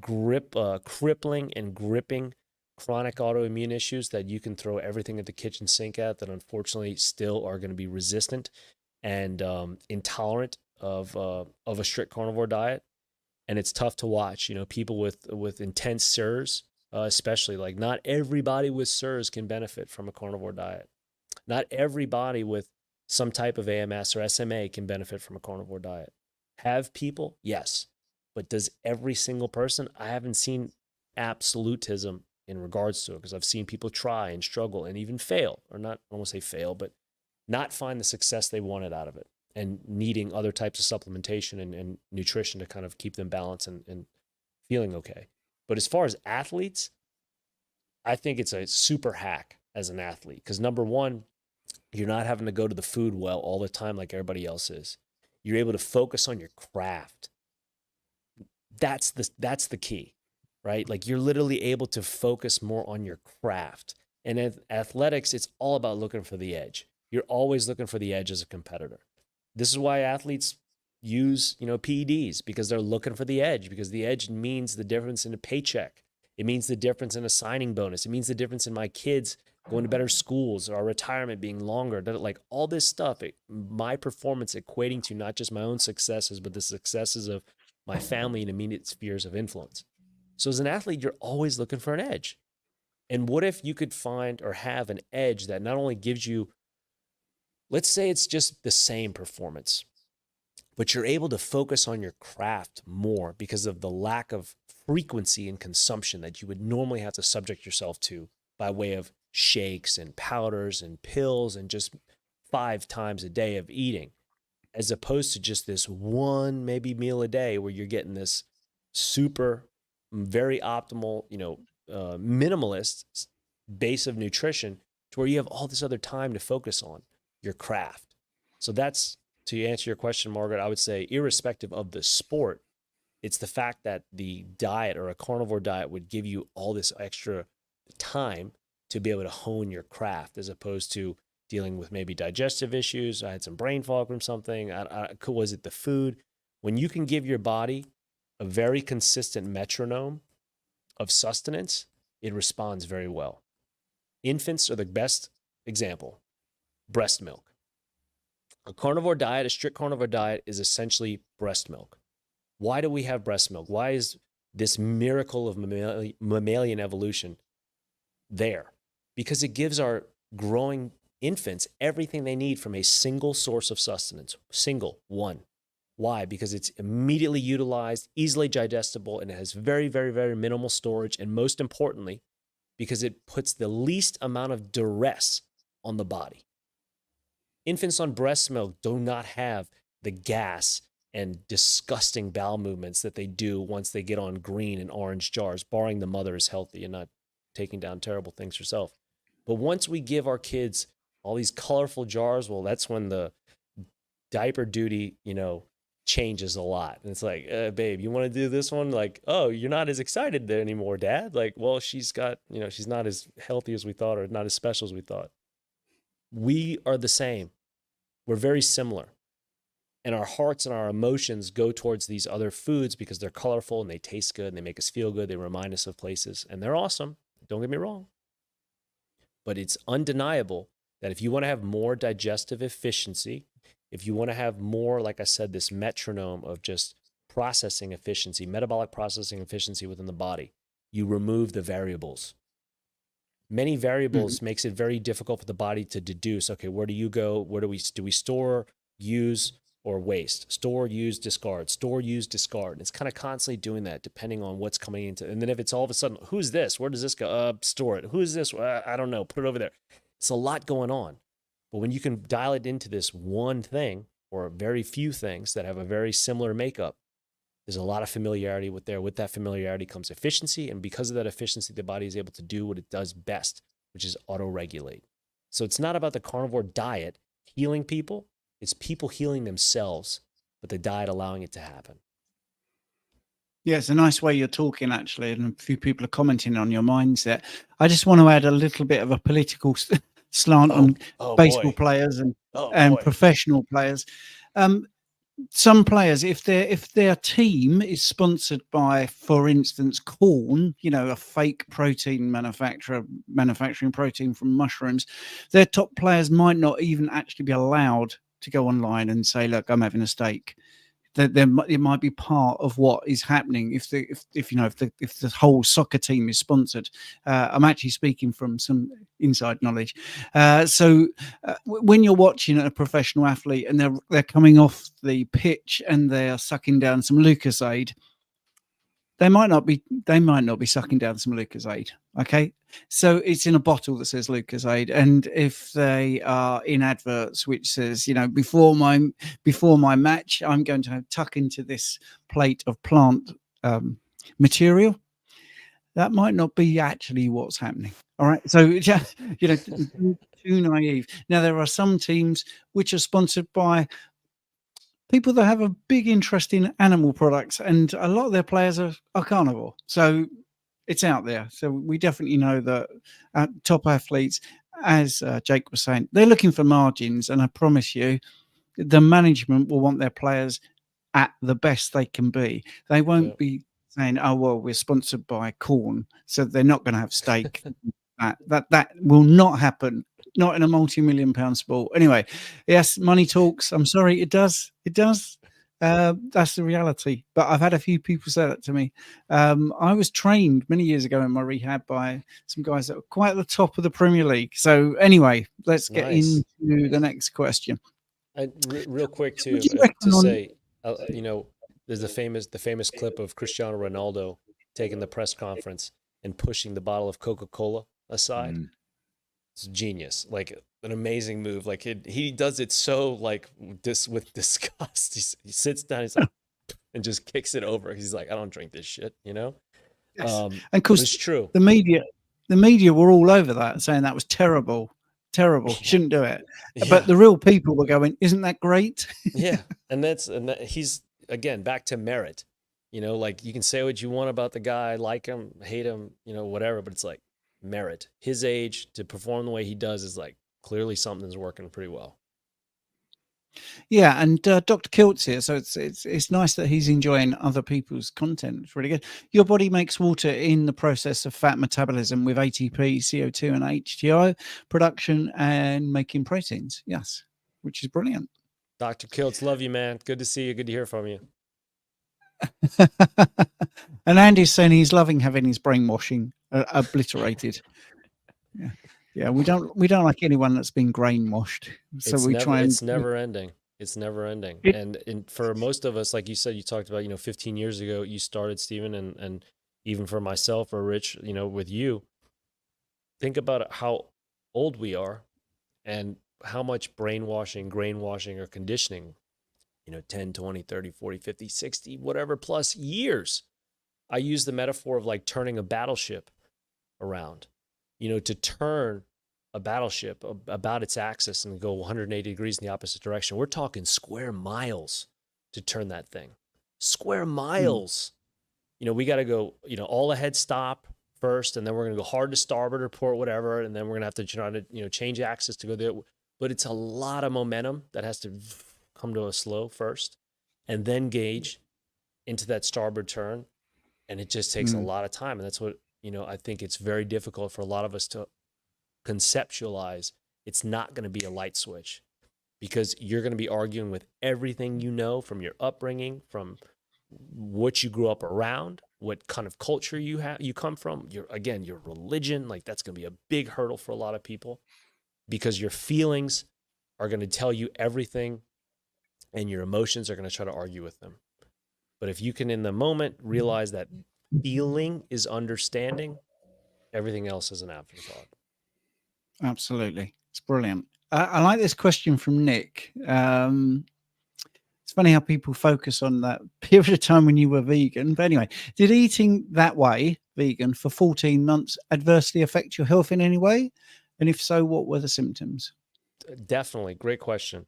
crippling and gripping chronic autoimmune issues that you can throw everything at the kitchen sink at, that unfortunately still are going to be resistant and intolerant of a strict carnivore diet. And it's tough to watch, people with intense SIRS, especially, like not everybody with SIRS can benefit from a carnivore diet. Not everybody with some type of AMS or SMA can benefit from a carnivore diet. Have people? Yes. But does every single person? I haven't seen absolutism in regards to it, because I've seen people try and struggle and even fail, or not, I won't say fail, but not find the success they wanted out of it, and needing other types of supplementation and nutrition to kind of keep them balanced and feeling okay. But as far as athletes, I think it's a super hack as an athlete, because number one, you're not having to go to the food well all the time like everybody else is. You're able to focus on your craft. That's the key, right? Like you're literally able to focus more on your craft. And in athletics, it's all about looking for the edge. You're always looking for the edge as a competitor. This is why athletes use, PEDs, because they're looking for the edge, because the edge means the difference in a paycheck. It means the difference in a signing bonus. It means the difference in my kids going to better schools, or our retirement being longer. Like all this stuff, my performance equating to not just my own successes, but the successes of my family and immediate spheres of influence. So as an athlete, you're always looking for an edge. And what if you could find or have an edge that not only gives you, let's say it's just the same performance, but you're able to focus on your craft more because of the lack of frequency and consumption that you would normally have to subject yourself to by way of shakes and powders and pills and just 5 times a day of eating, as opposed to just this one maybe meal a day where you're getting this super, very optimal, minimalist base of nutrition to where you have all this other time to focus on your craft. So that's, to answer your question, Margaret, I would say irrespective of the sport, it's the fact that the diet or a carnivore diet would give you all this extra time to be able to hone your craft, as opposed to dealing with maybe digestive issues. I had some brain fog from something. Was it the food? When you can give your body a very consistent metronome of sustenance, it responds very well. Infants are the best example. Breast milk. A carnivore diet, a strict carnivore diet, is essentially breast milk. Why do we have breast milk? Why is this miracle of mammalian evolution there? Because it gives our growing infants everything they need from a single source of sustenance. One. Why? Because it's immediately utilized, easily digestible, and it has very, very, very minimal storage. And most importantly, because it puts the least amount of duress on the body. Infants on breast milk do not have the gas and disgusting bowel movements that they do once they get on green and orange jars, barring the mother is healthy and not taking down terrible things herself. But once we give our kids all these colorful jars, well, that's when the diaper duty, changes a lot. And it's like, babe, you want to do this one? Like, oh, you're not as excited there anymore, Dad. Like, well, she's got, she's not as healthy as we thought, or not as special as we thought. We are the same. We're very similar. And our hearts and our emotions go towards these other foods because they're colorful and they taste good and they make us feel good. They remind us of places and they're awesome. Don't get me wrong. But it's undeniable that if you want to have more digestive efficiency, if you want to have more, like I said, this metronome of just processing efficiency, metabolic processing efficiency within the body, you remove the variables. Many variables makes it very difficult for the body to deduce, okay, where do you go? Where do we store, use, or waste? Store, use, discard. Store, use, discard. And it's kind of constantly doing that depending on what's coming into. And then if it's all of a sudden, who's this? Where does this go? Store it. Who's this? I don't know. Put it over there. It's a lot going on. But when you can dial it into this one thing, or very few things that have a very similar makeup, there's a lot of familiarity with there. With that familiarity comes efficiency. And because of that efficiency, the body is able to do what it does best, which is auto-regulate. So it's not about the carnivore diet healing people. It's people healing themselves, but the diet allowing it to happen. Yeah, it's a nice way you're talking, actually, and a few people are commenting on your mindset. I just want to add a little bit of a political slant on baseball players and professional players. Some players, if their team is sponsored by, for instance, corn, a fake protein manufacturer manufacturing protein from mushrooms, their top players might not even actually be allowed to go online and say, look, I'm having a steak. It might be part of what is happening if the whole soccer team is sponsored. I'm actually speaking from some inside knowledge. So when you're watching a professional athlete and they're coming off the pitch and they're sucking down some Lucozade, they might not be sucking down some Lucozade. Okay, so it's in a bottle that says Lucozade, and if they are in adverts which says, before my match, I'm going to tuck into this plate of plant material, that might not be actually what's happening. All right, so just too naive. Now there are some teams which are sponsored by people that have a big interest in animal products, and a lot of their players are carnivore. So it's out there. So we definitely know that top athletes, as Jake was saying, they're looking for margins, and I promise you, the management will want their players at the best they can be. They won't be saying, "Oh well, we're sponsored by corn, so they're not going to have steak." that will not happen. Not in a multi-million-pound sport. Anyway, yes, money talks. I'm sorry, it does. It does. That's the reality. But I've had a few people say that to me. I was trained many years ago in my rehab by some guys that were quite at the top of the Premier League. So anyway, let's get into the next question. Real quick too, Would you reckon to on- say, you know, there's the famous clip of Cristiano Ronaldo taking the press conference and pushing the bottle of Coca-Cola aside. It's genius, like an amazing move. Like he does it so like with disgust. He sits down, he's like, and just kicks it over. He's like, I don't drink this shit, you know. Yes. And of but course, it's true. the media were all over that, saying that was terrible, shouldn't do it. Yeah. But the real people were going, "Isn't that great?" Yeah, and he's again back to merit. You know, like you can say what you want about the guy, like him, hate him, you know, whatever, but it's like merit. His age to perform the way he does is like clearly something's working pretty well. Yeah, and Dr. Kilt's here, so it's nice that he's enjoying other people's content. It's really good. Your body makes water in the process of fat metabolism with ATP, CO2, and HTO production and making proteins. Yes, which is brilliant. Dr. Kiltz, love you, man. Good to see you. Good to hear from you. And Andy's saying he's loving having his brainwashing obliterated. Yeah, we don't like anyone that's been brainwashed. So It's never ending. It's never ending. And for most of us, like you said, you talked about, 15 years ago, you started, Stephen, and even for myself or Rich, with you, think about how old we are and how much brainwashing, grainwashing, or conditioning, 10, 20, 30, 40, 50, 60, whatever plus years. I use the metaphor of like turning a battleship around, to turn a battleship about its axis and go 180 degrees in the opposite direction. We're talking square miles to turn that thing. Square miles. We got to go, all ahead stop first, and then we're going to go hard to starboard or port, whatever, and then we're going to have to try to, change axis to go there. But it's a lot of momentum that has to come to a slow first and then gauge into that starboard turn. And it just takes a lot of time. And that's what, I think it's very difficult for a lot of us to conceptualize. It's not going to be a light switch because you're going to be arguing with everything from your upbringing, from what you grew up around, what kind of culture you come from, your religion. Like that's going to be a big hurdle for a lot of people because your feelings are going to tell you everything and your emotions are going to try to argue with them. But if you can in the moment realize that feeling is understanding, everything else is an afterthought. Absolutely. It's brilliant. I like this question from Nick. It's funny how people focus on that period of time when you were vegan. But anyway, did eating that way, vegan, for 14 months adversely affect your health in any way? And if so, what were the symptoms? Definitely. Great question.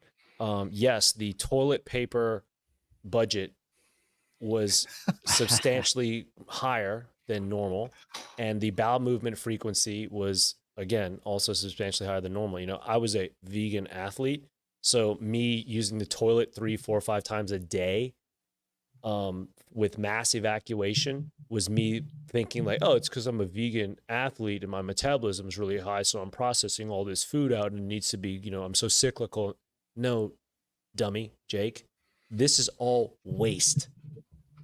Yes, the toilet paper budget was substantially higher than normal. And the bowel movement frequency was, again, also substantially higher than normal. I was a vegan athlete. So me using the toilet 3, 4, 5 times a day with mass evacuation was me thinking like, oh, it's because I'm a vegan athlete and my metabolism is really high. So I'm processing all this food out and it needs to be, I'm so cyclical. No, dummy, Jake, this is all waste.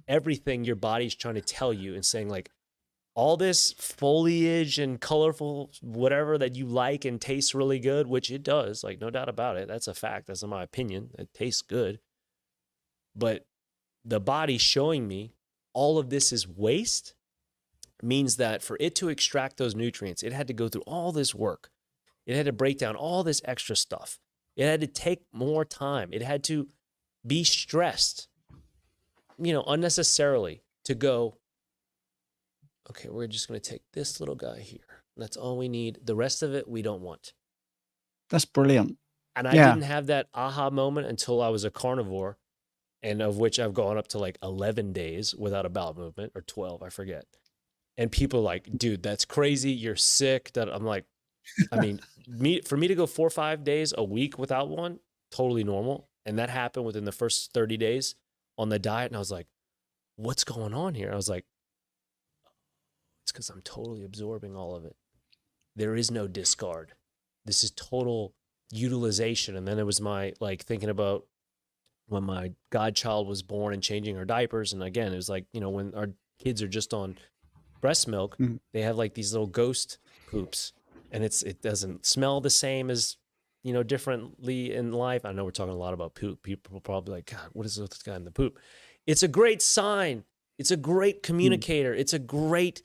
Everything your body's trying to tell you and saying like all this foliage and colorful whatever that you like and tastes really good, which it does, like no doubt about it. That's a fact. That's in my opinion. It tastes good. But the body showing me all of this is waste means that for it to extract those nutrients, it had to go through all this work. It had to break down all this extra stuff. It had to take more time. It had to be stressed, unnecessarily to go, okay, we're just going to take this little guy here. That's all we need. The rest of it, we don't want. That's brilliant. And I didn't have that aha moment until I was a carnivore. and of which I've gone up to like 11 days without a bowel movement, or 12, I forget. And people are like, dude, that's crazy. You're sick. That I'm like, I mean, for me to go 4 or 5 days a week without one, totally normal. And that happened within the first 30 days on the diet. And I was like, what's going on here? I was like, it's because I'm totally absorbing all of it. There is no discard. This is total utilization. And then it was my, like, thinking about when my godchild was born and changing her diapers. And again, it was like, you know, when our kids are just on breast milk, they have like these little ghost poops, and it doesn't smell the same as, you know, differently in life. I know we're talking a lot about poop. People are probably like, God, what is this guy in the poop? It's a great sign. It's a great communicator. It's a great,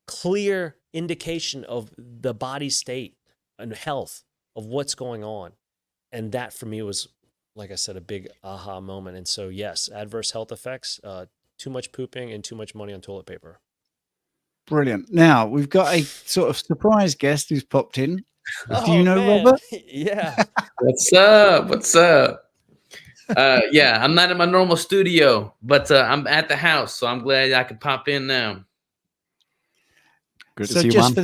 clear indication of the body state and health of what's going on. And that for me was, like I said, a big aha moment. And so, yes, adverse health effects, too much pooping and too much money on toilet paper. Brilliant. Now we've got a sort of surprise guest who's popped in. Do you know man. Robert? Yeah. What's up? What's up? Yeah, I'm not in my normal studio, but I'm at the house, so I'm glad I could pop in now. Good to So see you, just man. for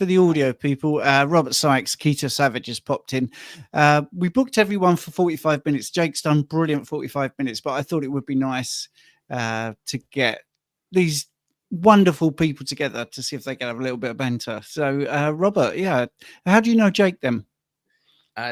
the audio people, Robert Sykes, Keto Savage, has popped in. We booked everyone for 45 minutes. Jake's done brilliant 45 minutes, but I thought it would be nice to get these wonderful people together to see if they can have a little bit of banter. So, Robert, yeah, how do you know Jake then?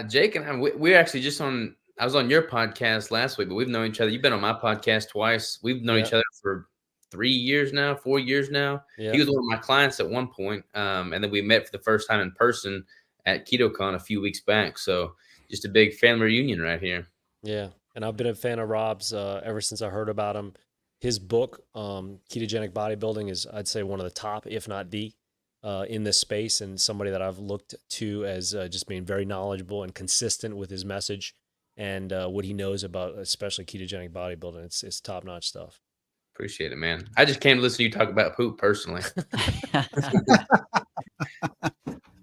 Jake and I, we're actually just on. I was on your podcast last week, but we've known each other. You've been on my podcast twice. We've known each other for 3 years now, 4 years now. Yeah. He was one of my clients at one point, and then we met for the first time in person at KetoCon a few weeks back. So just a big family reunion right here. Yeah. And I've been a fan of Rob's ever since I heard about him. His book, Ketogenic Bodybuilding, is, I'd say, one of the top, if not the, in this space, and somebody that I've looked to as just being very knowledgeable and consistent with his message and what he knows about, especially ketogenic bodybuilding. It's top-notch stuff. Appreciate it, man. I just came to listen to you talk about poop personally.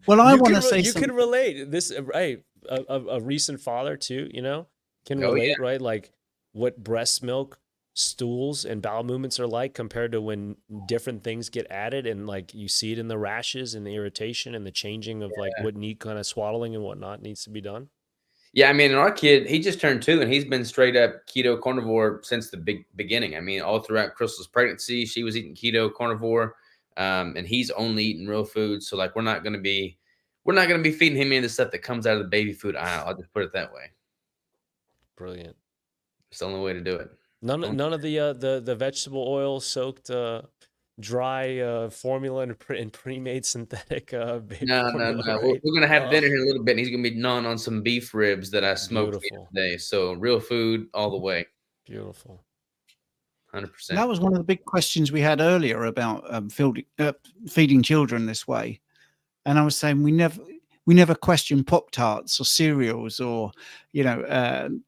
Well, I want to say you can relate. This, right? A recent father too, you know, can relate, right? Like what breast milk, stools, and bowel movements are like compared to when different things get added, and like you see it in the rashes and the irritation and the changing of like what kind of swaddling and whatnot needs to be done. Yeah, I mean, our kid, he just turned 2, and he's been straight up keto carnivore since the beginning. I mean, all throughout Crystal's pregnancy, she was eating keto carnivore, and he's only eating real food. So like, we're not going to be feeding him any of the stuff that comes out of the baby food aisle. I'll just put it that way. Brilliant. It's the only way to do it. None of the vegetable oil soaked dry formula and pre-made synthetic baby formula, No. right? We're gonna have dinner here in a little bit, and he's gonna be gnawing on some beef ribs that I smoked today. So real food all the way. Beautiful. 100%. that was one of the big questions we had earlier about feeding children this way, and I was saying we never question Pop-Tarts or cereals or, you know,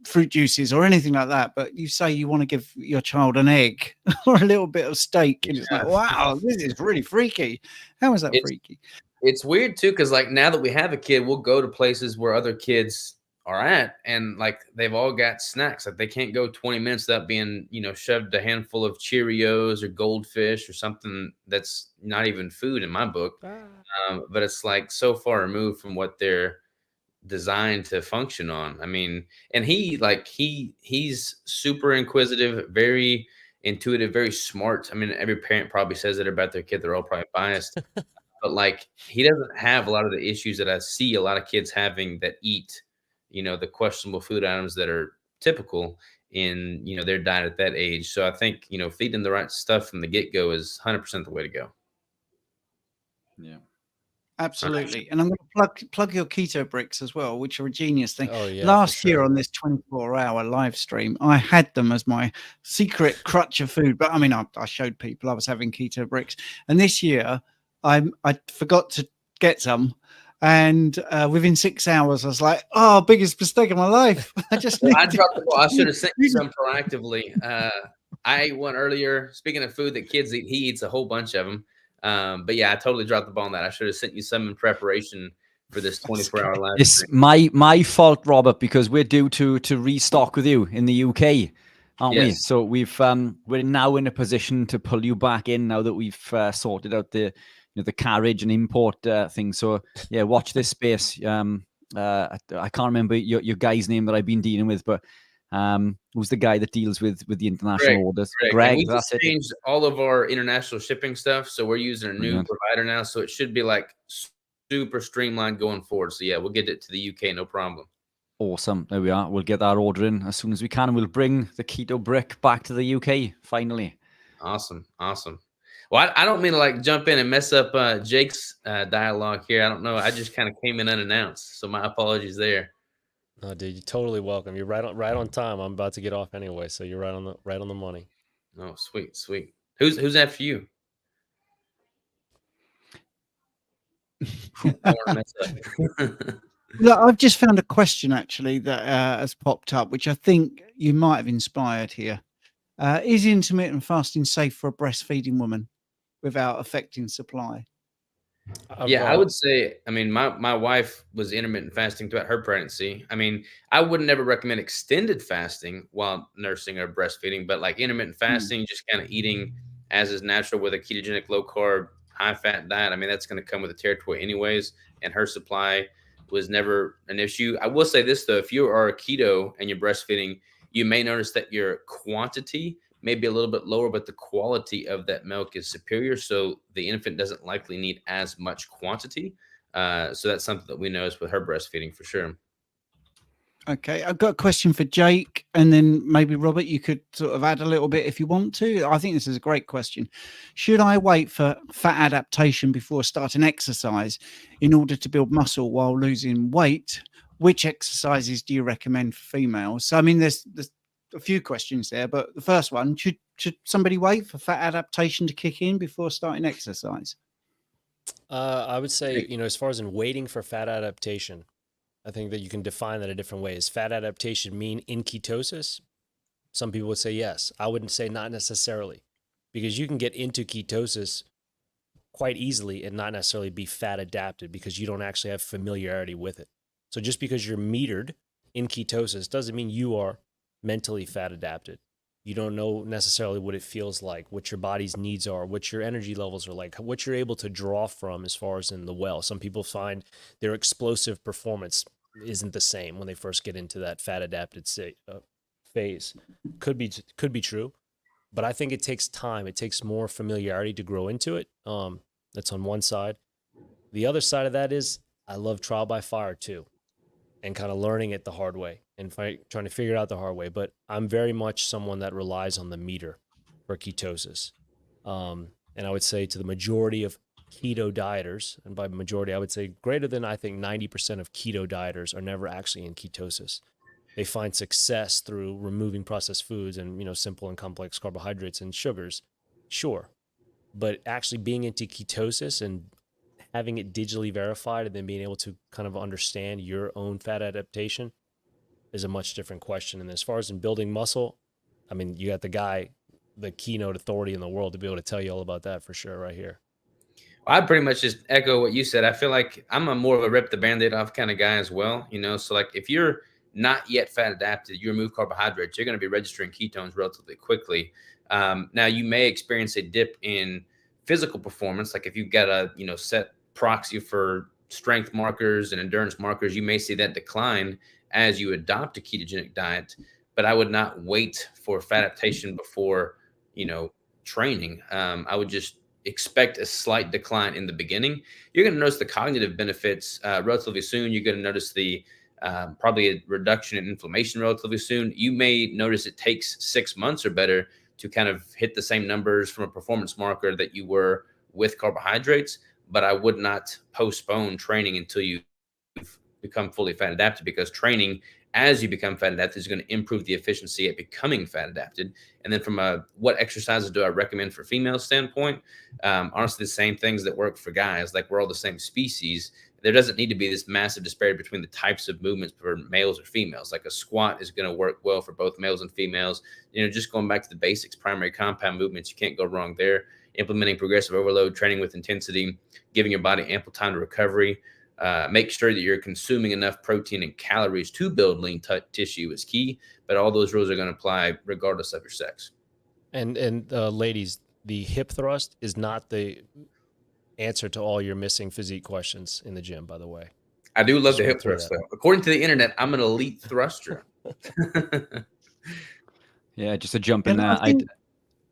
fruit juices or anything like that. But you say you want to give your child an egg or a little bit of steak, and it's like, wow, this is really freaky. How is that freaky? It's weird too, because like now that we have a kid, we'll go to places where other kids are at, and like they've all got snacks. Like they can't go 20 minutes without being, you know, shoved a handful of Cheerios or Goldfish or something that's not even food in my book. But it's like so far removed from what they're designed to function on. I mean, and he's super inquisitive, very intuitive, very smart. I mean, every parent probably says it about their kid. They're all probably biased. But like he doesn't have a lot of the issues that I see a lot of kids having that eat, you know, the questionable food items that are typical in, you know, their diet at that age. So I think, you know, feeding the right stuff from the get-go is 100% the way to go. Yeah. Absolutely. And I'm going to plug your keto bricks as well, which are a genius thing. Oh, yeah, Last year on this 24-hour live stream, I had them as my secret crutch of food. But I mean, I showed people I was having keto bricks. And this year, I forgot to get some. And within 6 hours, I was like, oh, biggest mistake of my life. I dropped the ball. I should have sent you some proactively. I ate one earlier. Speaking of food that kids eat, he eats a whole bunch of them. But yeah, I totally dropped the ball on that. I should have sent you some in preparation for this 24-hour live It's stream. my fault, Robert, because we're due to restock with you in the UK, aren't we? Yes. So we're now in a position to pull you back in now that we've sorted out the the carriage and import thing. So yeah, watch this space. I can't remember your guy's name that I've been dealing with, but who's the guy that deals with the international orders? Greg. And we That's just it. changed all of our international shipping stuff, so we're using a new Brilliant. provider now. So it should be like super streamlined going forward. So yeah, we'll get it to the UK, no problem. Awesome. There we are. We'll get that order in as soon as we can, and we'll bring the keto brick back to the UK finally. Awesome. Well, I don't mean to like jump in and mess up Jake's dialogue here. I don't know. I just kind of came in unannounced, so my apologies there. No, dude, you're totally welcome. You're right on time. I'm about to get off anyway, so you're right on the money. Oh, sweet. Who's after you? I don't wanna mess up. Look, I've just found a question actually that has popped up, which I think you might have inspired here. Is intermittent fasting safe for a breastfeeding woman without affecting supply? Yeah, I would say, I mean, my wife was intermittent fasting throughout her pregnancy. I mean, I would never recommend extended fasting while nursing or breastfeeding, but like intermittent fasting, just kind of eating as is natural with a ketogenic, low carb, high fat diet. I mean, that's going to come with the territory anyways. And her supply was never an issue. I will say this though, if you are keto and you're breastfeeding, you may notice that your quantity may be a little bit lower, but the quality of that milk is superior. So the infant doesn't likely need as much quantity. So that's something that we notice with her breastfeeding for sure. Okay, I've got a question for Jake, and then maybe Robert, you could sort of add a little bit if you want to. I think this is a great question. Should I wait for fat adaptation before starting exercise in order to build muscle while losing weight? Which exercises do you recommend for females? So, I mean, there's a few questions there, but the first one, should somebody wait for fat adaptation to kick in before starting exercise? I would say, as far as in waiting for fat adaptation, I think that you can define that a different way. Does fat adaptation mean in ketosis? Some people would say yes. I wouldn't say not necessarily, because you can get into ketosis quite easily and not necessarily be fat adapted because you don't actually have familiarity with it. So just because you're metered in ketosis doesn't mean you are mentally fat adapted. You don't know necessarily what it feels like, what your body's needs are, what your energy levels are like, what you're able to draw from as far as in the well. Some people find their explosive performance isn't the same when they first get into that fat adapted phase. Could be true, but I think it takes time. It takes more familiarity to grow into it. That's on one side. The other side of that is I love trial by fire too, and kind of learning it the hard way and trying to figure it out the hard way. But I'm very much someone that relies on the meter for ketosis. And I would say to the majority of keto dieters, and by majority, I would say greater than, I think 90% of keto dieters are never actually in ketosis. They find success through removing processed foods and, simple and complex carbohydrates and sugars. Sure. But actually being into ketosis and having it digitally verified and then being able to kind of understand your own fat adaptation is a much different question. And as far as in building muscle, I mean, you got the keynote authority in the world to be able to tell you all about that for sure right here. I pretty much just echo what you said. I feel like I'm a more of a rip the Band-Aid off kind of guy as well, So like if you're not yet fat adapted, you remove carbohydrates, you're going to be registering ketones relatively quickly. Now you may experience a dip in physical performance. Like if you've got a, set proxy for strength markers and endurance markers, you may see that decline as you adopt a ketogenic diet, but I would not wait for fat adaptation before, training. I would just expect a slight decline in the beginning. You're going to notice the cognitive benefits relatively soon. You're going to notice the probably a reduction in inflammation relatively soon. You may notice it takes 6 months or better to kind of hit the same numbers from a performance marker that you were with carbohydrates, but I would not postpone training until you've become fully fat adapted, because training as you become fat adapted is going to improve the efficiency at becoming fat adapted. And then from a what exercises do I recommend for female standpoint, honestly, the same things that work for guys. Like we're all the same species. There doesn't need to be this massive disparity between the types of movements for males or females. Like a squat is going to work well for both males and females. Just going back to the basics, primary compound movements, you can't go wrong there. Implementing progressive overload, training with intensity, giving your body ample time to recovery. Make sure that you're consuming enough protein and calories to build lean tissue is key, but all those rules are going to apply regardless of your sex. And ladies, the hip thrust is not the answer to all your missing physique questions in the gym, by the way. I do love Just the wanna hip clear thrust, that though. According to the internet, I'm an elite thruster. Yeah, just to jump in And there, I think,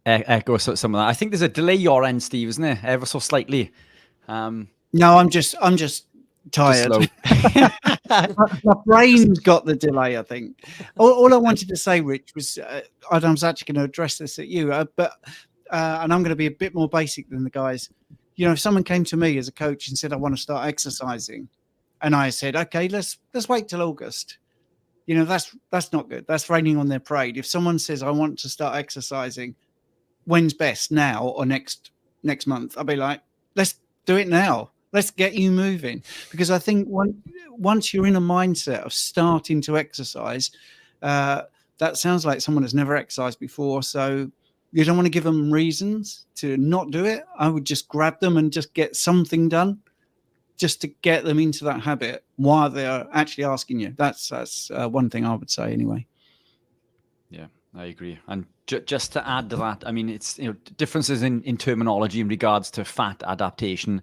I'd echo some of that. I think there's a delay your end, Steve, isn't there? Ever so slightly. no, I'm just tired. slow. My brain's got the delay, I think. All I wanted to say, Rich, was and I was actually going to address this at you, and I'm going to be a bit more basic than the guys. You know, if someone came to me as a coach and said, I want to start exercising, and I said, okay, let's wait till August. You know, that's not good. That's raining on their parade. If someone says, I want to start exercising, when's best, now or next month? I'll be like, let's do it now. Let's get you moving. Because I think once you're in a mindset of starting to exercise, that sounds like someone has never exercised before. So you don't want to give them reasons to not do it. I would just grab them and just get something done, just to get them into that habit while they're actually asking you. That's one thing I would say anyway. Yeah, I agree. And just to add to that, I mean, it's, you know, differences in terminology in regards to fat adaptation.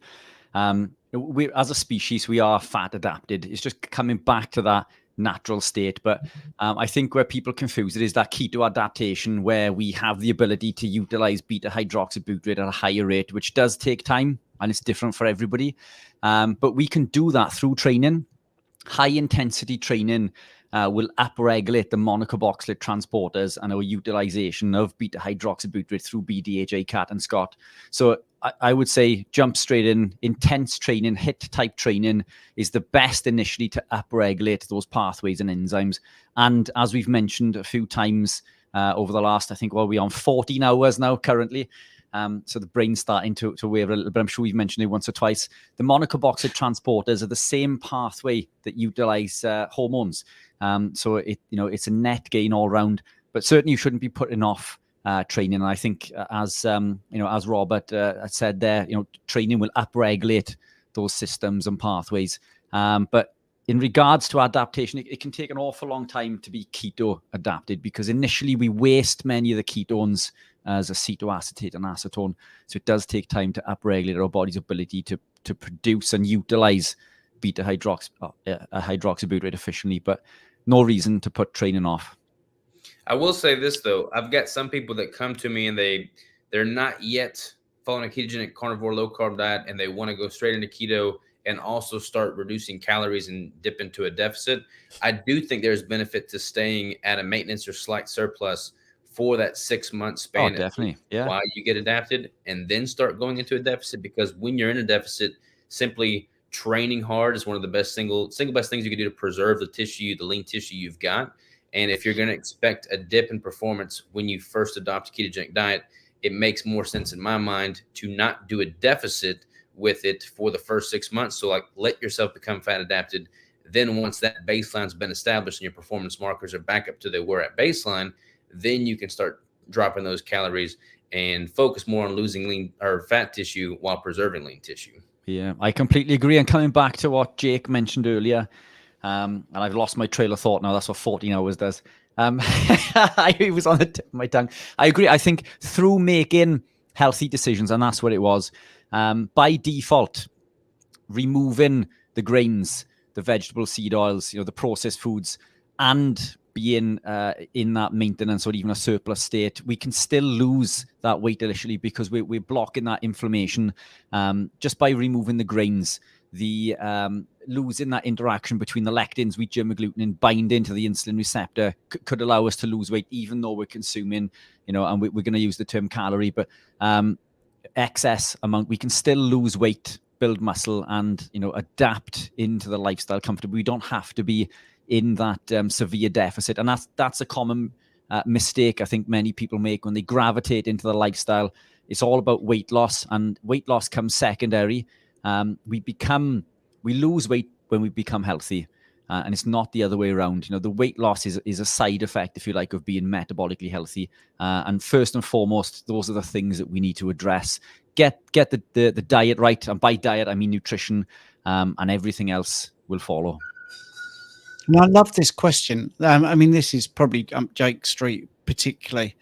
We, as a species, we are fat adapted. It's just coming back to that natural state. But I think where people confuse it is that keto adaptation, where we have the ability to utilize beta hydroxybutyrate at a higher rate, which does take time and it's different for everybody. But we can do that through training. High intensity training will upregulate the monocarboxylate transporters and our utilization of beta hydroxybutyrate through BDHA, Cat and Scott. So I would say jump straight in. Intense training, HIIT type training is the best initially to upregulate those pathways and enzymes. And as we've mentioned a few times over the last, I think, we're on 14 hours now currently. So the brain's starting to waver a little bit. I'm sure we've mentioned it once or twice. The monocarboxylate transporters are the same pathway that utilize hormones. So it's a net gain all round. But certainly you shouldn't be putting off training. And I think as Robert said there, training will upregulate those systems and pathways. But in regards to adaptation, it can take an awful long time to be keto adapted, because initially we waste many of the ketones as acetoacetate and acetone. So it does take time to upregulate our body's ability to produce and utilize beta hydroxybutyrate efficiently, but no reason to put training off. I will say this, though. I've got some people that come to me and they're not yet following a ketogenic carnivore low carb diet, and they want to go straight into keto and also start reducing calories and dip into a deficit. I do think there's benefit to staying at a maintenance or slight surplus for that 6 month span. Oh, definitely. Yeah. While you get adapted, and then start going into a deficit, because when you're in a deficit, simply training hard is one of the single best things you can do to preserve the tissue, the lean tissue you've got. And if you're going to expect a dip in performance when you first adopt a ketogenic diet, it makes more sense in my mind to not do a deficit with it for the first 6 months. So let yourself become fat adapted. Then once that baseline's been established and your performance markers are back up to they were at baseline, then you can start dropping those calories and focus more on losing lean or fat tissue while preserving lean tissue. Yeah, I completely agree. And coming back to what Jake mentioned earlier, and I've lost my trail of thought now. That's what 14 hours does. It was on the tip of my tongue. I agree. I think through making healthy decisions, and that's what it was, by default, removing the grains, the vegetable seed oils, the processed foods, and being in that maintenance or even a surplus state, we can still lose that weight initially, because we're blocking that inflammation just by removing the grains. The losing that interaction between the lectins, wheat germ agglutinin, binding to the insulin receptor could allow us to lose weight, even though we're consuming, and we're going to use the term calorie, but excess amount. We can still lose weight, build muscle, and adapt into the lifestyle comfortably. We don't have to be in that severe deficit, and that's a common mistake I think many people make when they gravitate into the lifestyle. It's all about weight loss, and weight loss comes secondary. We lose weight when we become healthy, and it's not the other way around. The weight loss is a side effect, if you like, of being metabolically healthy. And first and foremost, those are the things that we need to address. Get the diet right, and by diet I mean nutrition. and everything else will follow. And I love this question. I mean, this is probably Jake Street particularly.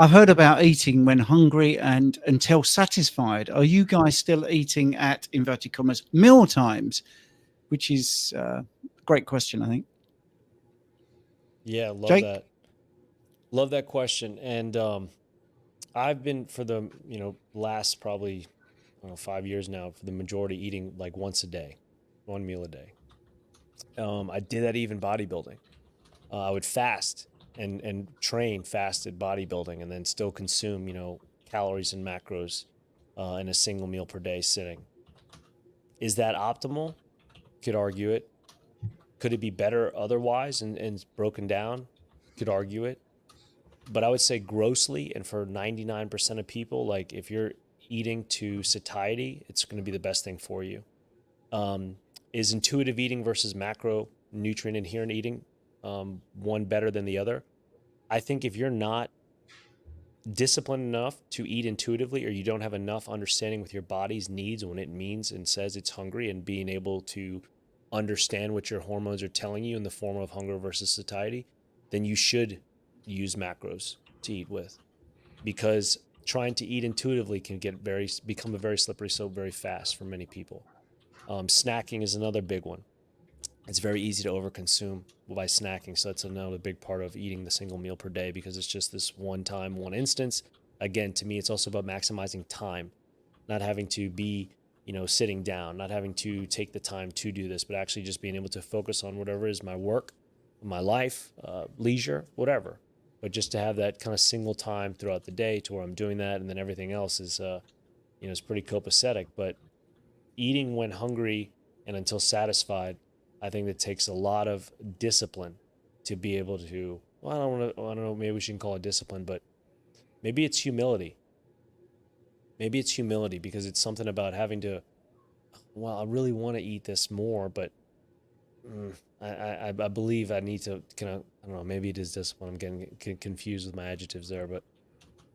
I've heard about eating when hungry and until satisfied. Are you guys still eating at, inverted commas, meal times? Which is a great question, I think. Yeah, love Jake? that. Love that question. And I've been for the last probably 5 years now, for the majority, eating like once a day, one meal a day. I did that even bodybuilding. I would fast and train fasted bodybuilding, and then still consume calories and macros in a single meal per day sitting. Is that optimal? Could argue it. Could it be better otherwise and broken down? Could argue it. But I would say grossly, and for 99% of people, like if you're eating to satiety, it's going to be the best thing for you. Is intuitive eating versus macro nutrient adherent eating one better than the other? I think if you're not disciplined enough to eat intuitively, or you don't have enough understanding with your body's needs when it means and says it's hungry, and being able to understand what your hormones are telling you in the form of hunger versus satiety, then you should use macros to eat with, because trying to eat intuitively can become a very slippery slope very fast for many people. Snacking is another big one. It's very easy to overconsume by snacking. So that's another big part of eating the single meal per day, because it's just this one time, one instance. Again, to me, it's also about maximizing time, not having to be, sitting down, not having to take the time to do this, but actually just being able to focus on whatever is my work, my life, leisure, whatever. But just to have that kind of single time throughout the day to where I'm doing that, and then everything else is, is pretty copacetic. But eating when hungry and until satisfied, I think that takes a lot of discipline to be able to. Well, I don't know. Maybe we shouldn't call it discipline, but maybe it's humility. Maybe it's humility, because it's something about having to. Well, I really want to eat this more, but I believe I need to kind of. I don't know. Maybe it is discipline. I'm getting confused with my adjectives there, but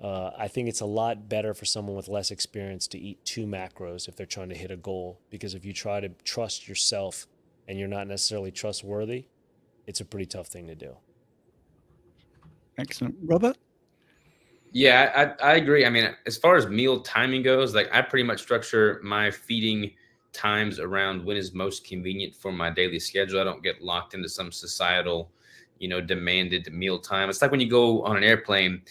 I think it's a lot better for someone with less experience to eat 2 macros if they're trying to hit a goal. Because if you try to trust yourself and you're not necessarily trustworthy, it's a pretty tough thing to do. Excellent. Robert? Yeah, I agree. I mean, as far as meal timing goes, like I pretty much structure my feeding times around when is most convenient for my daily schedule. I don't get locked into some societal, demanded meal time. It's like when you go on an airplane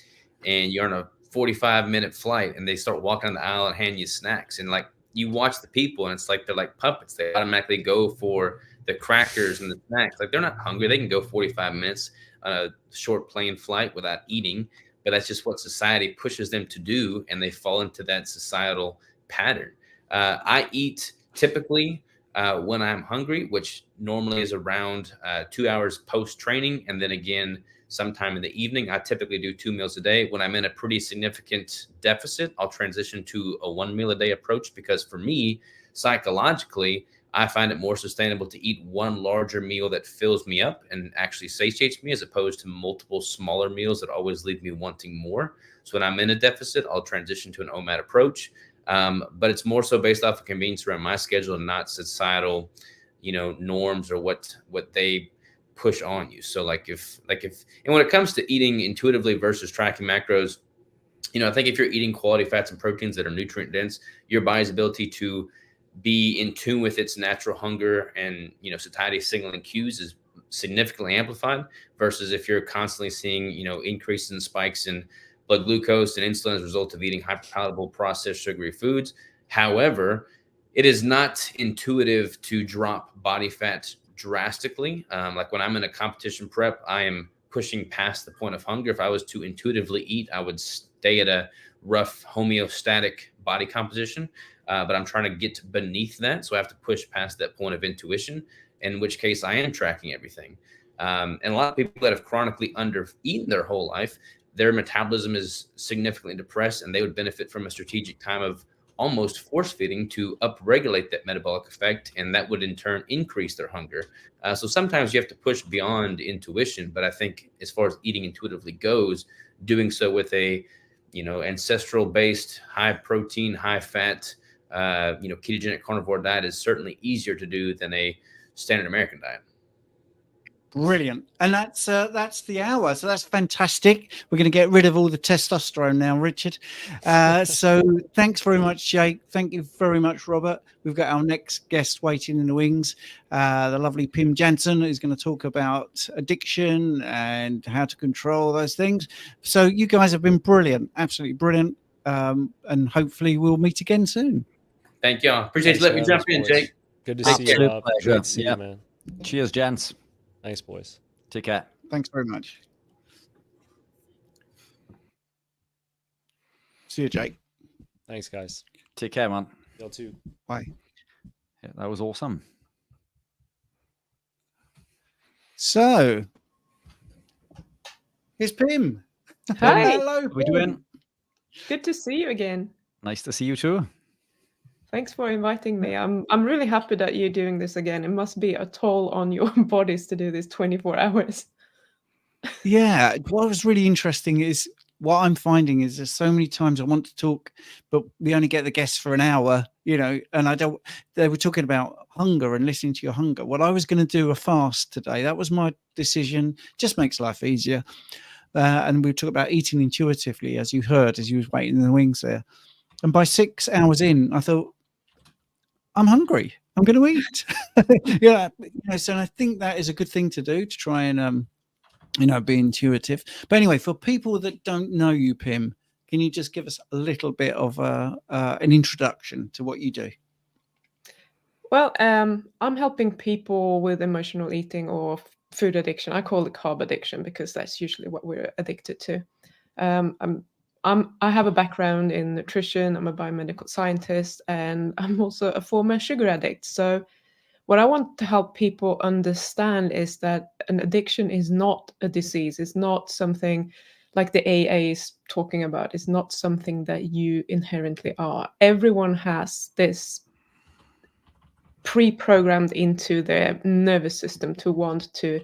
and you're on a 45-minute flight and they start walking on the aisle and hand you snacks, and like you watch the people and it's like they're like puppets. They automatically go for the crackers and the snacks. Like they're not hungry. They can go 45 minutes on a short plane flight without eating, but that's just what society pushes them to do, and they fall into that societal pattern. I eat typically when I'm hungry, which normally is around 2 hours post-training, and then again sometime in the evening. I typically do 2 meals a day. When I'm in a pretty significant deficit, I'll transition to a 1 meal a day approach, because for me, psychologically, I find it more sustainable to eat one larger meal that fills me up and actually satiates me, as opposed to multiple smaller meals that always leave me wanting more. So when I'm in a deficit, I'll transition to an OMAD approach. But it's more so based off of convenience around my schedule, and not societal, norms or what they push on you. So and when it comes to eating intuitively versus tracking macros, I think if you're eating quality fats and proteins that are nutrient dense, your body's ability to be in tune with its natural hunger and satiety signaling cues is significantly amplified, versus if you're constantly seeing increases in spikes in blood glucose and insulin as a result of eating hyperpalatable processed sugary foods. However, it is not intuitive to drop body fat drastically. Like when I'm in a competition prep, I am pushing past the point of hunger. If I was to intuitively eat, I would stay at a rough homeostatic body composition. But I'm trying to get beneath that. So I have to push past that point of intuition, in which case I am tracking everything. And a lot of people that have chronically under-eaten their whole life, their metabolism is significantly depressed, and they would benefit from a strategic time of almost force feeding to upregulate that metabolic effect. And that would in turn increase their hunger. So sometimes you have to push beyond intuition. But I think as far as eating intuitively goes, doing so with a, ancestral based, high protein, high fat, ketogenic carnivore diet is certainly easier to do than a standard American diet. Brilliant. And that's the hour. So that's fantastic. We're going to get rid of all the testosterone now, Richard. So thanks very much, Jake. Thank you very much, Robert. We've got our next guest waiting in the wings, the lovely Pim Jansen, who's going to talk about addiction and how to control those things. So you guys have been brilliant, absolutely brilliant. And hopefully we'll meet again soon. Thank you. Appreciate you letting me jump in, Jake. Good to see you, Absolute Rob. pleasure. Great to see Yeah. you, man. Cheers, gents. Thanks, boys. Take care. Thanks very much. See you, Jake. Thanks, guys. Take care, man. Y'all too. Bye. Yeah, that was awesome. So, here's Pim. Hi. Hello. How we doing? Good to see you again. Nice to see you too. Thanks for inviting me. I'm really happy that you're doing this again. It must be a toll on your bodies to do this 24 hours. Yeah, what was really interesting is what I'm finding is there's so many times I want to talk, but we only get the guests for an hour, and I don't. They were talking about hunger and listening to your hunger. Well, I was going to do a fast today. That was my decision. Just makes life easier. And we talk about eating intuitively, as you heard, as you was waiting in the wings there. And by 6 hours in, I thought, I'm hungry. I'm going to eat. So I think that is a good thing to do, to try and be intuitive. But anyway, for people that don't know you, Pim, can you just give us a little bit of an introduction to what you do? Well, I'm helping people with emotional eating or food addiction. I call it carb addiction because that's usually what we're addicted to. I have a background in nutrition. I'm a biomedical scientist, and I'm also a former sugar addict. So what I want to help people understand is that an addiction is not a disease. It's not something like the AA is talking about. It's not something that you inherently are. Everyone has this pre-programmed into their nervous system to want to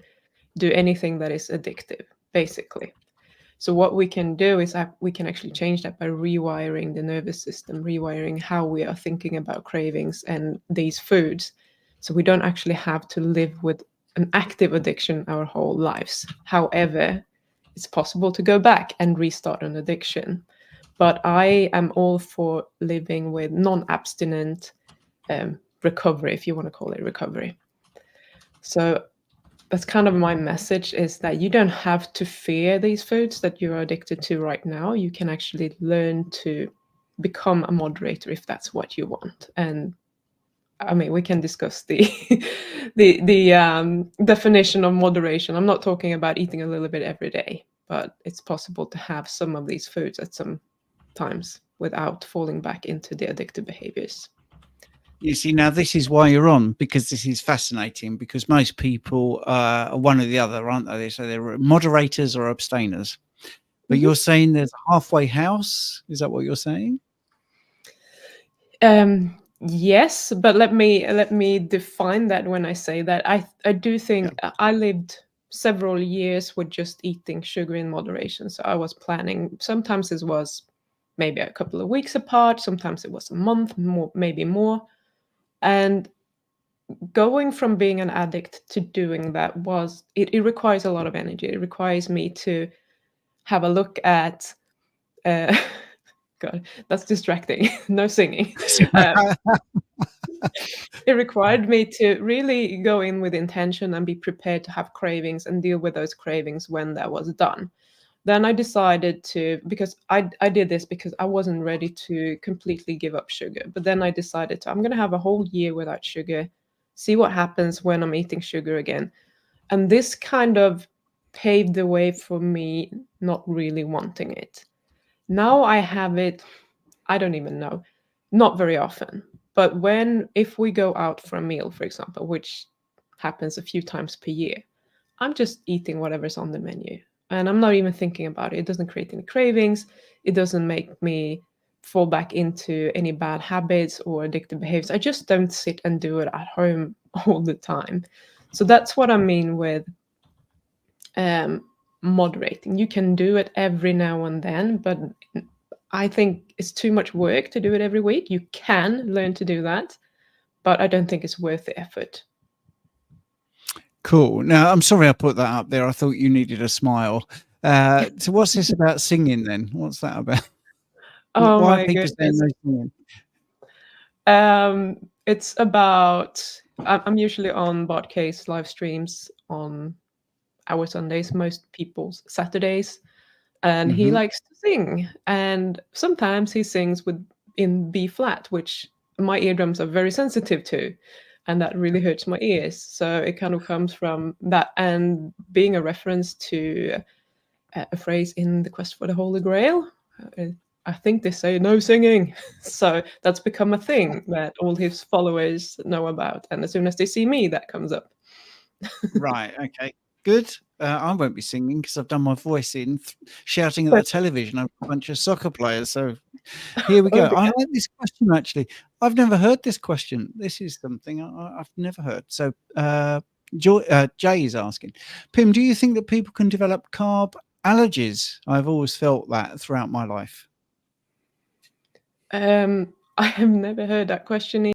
do anything that is addictive, basically. So what we can do is we can actually change that by rewiring the nervous system, rewiring how we are thinking about cravings and these foods. So we don't actually have to live with an active addiction our whole lives. However, it's possible to go back and restart an addiction. But I am all for living with non-abstinent recovery, if you want to call it recovery. So that's kind of my message, is that you don't have to fear these foods that you're addicted to right now. You can actually learn to become a moderator if that's what you want. And I mean, we can discuss the definition of moderation. I'm not talking about eating a little bit every day, but it's possible to have some of these foods at some times without falling back into the addictive behaviors. You see, now this is why you're on, because this is fascinating, because most people are one or the other, aren't they? So they're moderators or abstainers. But you're saying there's a halfway house? Is that what you're saying? Yes, but let me define that when I say that. I do think I lived several years with just eating sugar in moderation. So I was planning, sometimes it was maybe a couple of weeks apart, sometimes it was a month, more, maybe more. And going from being an addict to doing that it requires a lot of energy. It requires me to have a look at God, that's distracting. No singing. It required me to really go in with intention and be prepared to have cravings and deal with those cravings when that was done. Then I decided to, because I did this because I wasn't ready to completely give up sugar. But then I decided I'm going to have a whole year without sugar, see what happens when I'm eating sugar again. And this kind of paved the way for me not really wanting it. Now I have it, I don't even know, not very often. But if we go out for a meal, for example, which happens a few times per year, I'm just eating whatever's on the menu. And I'm not even thinking about it. It doesn't create any cravings. It doesn't make me fall back into any bad habits or addictive behaviors. I just don't sit and do it at home all the time. So that's what I mean with moderating. You can do it every now and then, but I think it's too much work to do it every week. You can learn to do that, but I don't think it's worth the effort. Cool. Now, I'm sorry I put that up there. I thought you needed a smile. So what's this about singing then? What's that about? Oh Why are my people saying goodness. no singing? It's about, I'm usually on Bodcase live streams on our Sundays, most people's Saturdays, and he Mhm. likes to sing. And sometimes he sings in B flat, which my eardrums are very sensitive to, and that really hurts my ears. So it kind of comes from that, and being a reference to a phrase in the Quest for the Holy Grail. I think they say no singing. So that's become a thing that all his followers know about. And as soon as they see me, that comes up. Right. Okay. Good. I won't be singing because I've done my voice in shouting at But- the television over a bunch of soccer players. So here we go. Okay. I like this question actually. I've never heard this question. This is something I've never heard. So Jay is asking, Pim, do you think that people can develop carb allergies? I've always felt that throughout my life. I have never heard that question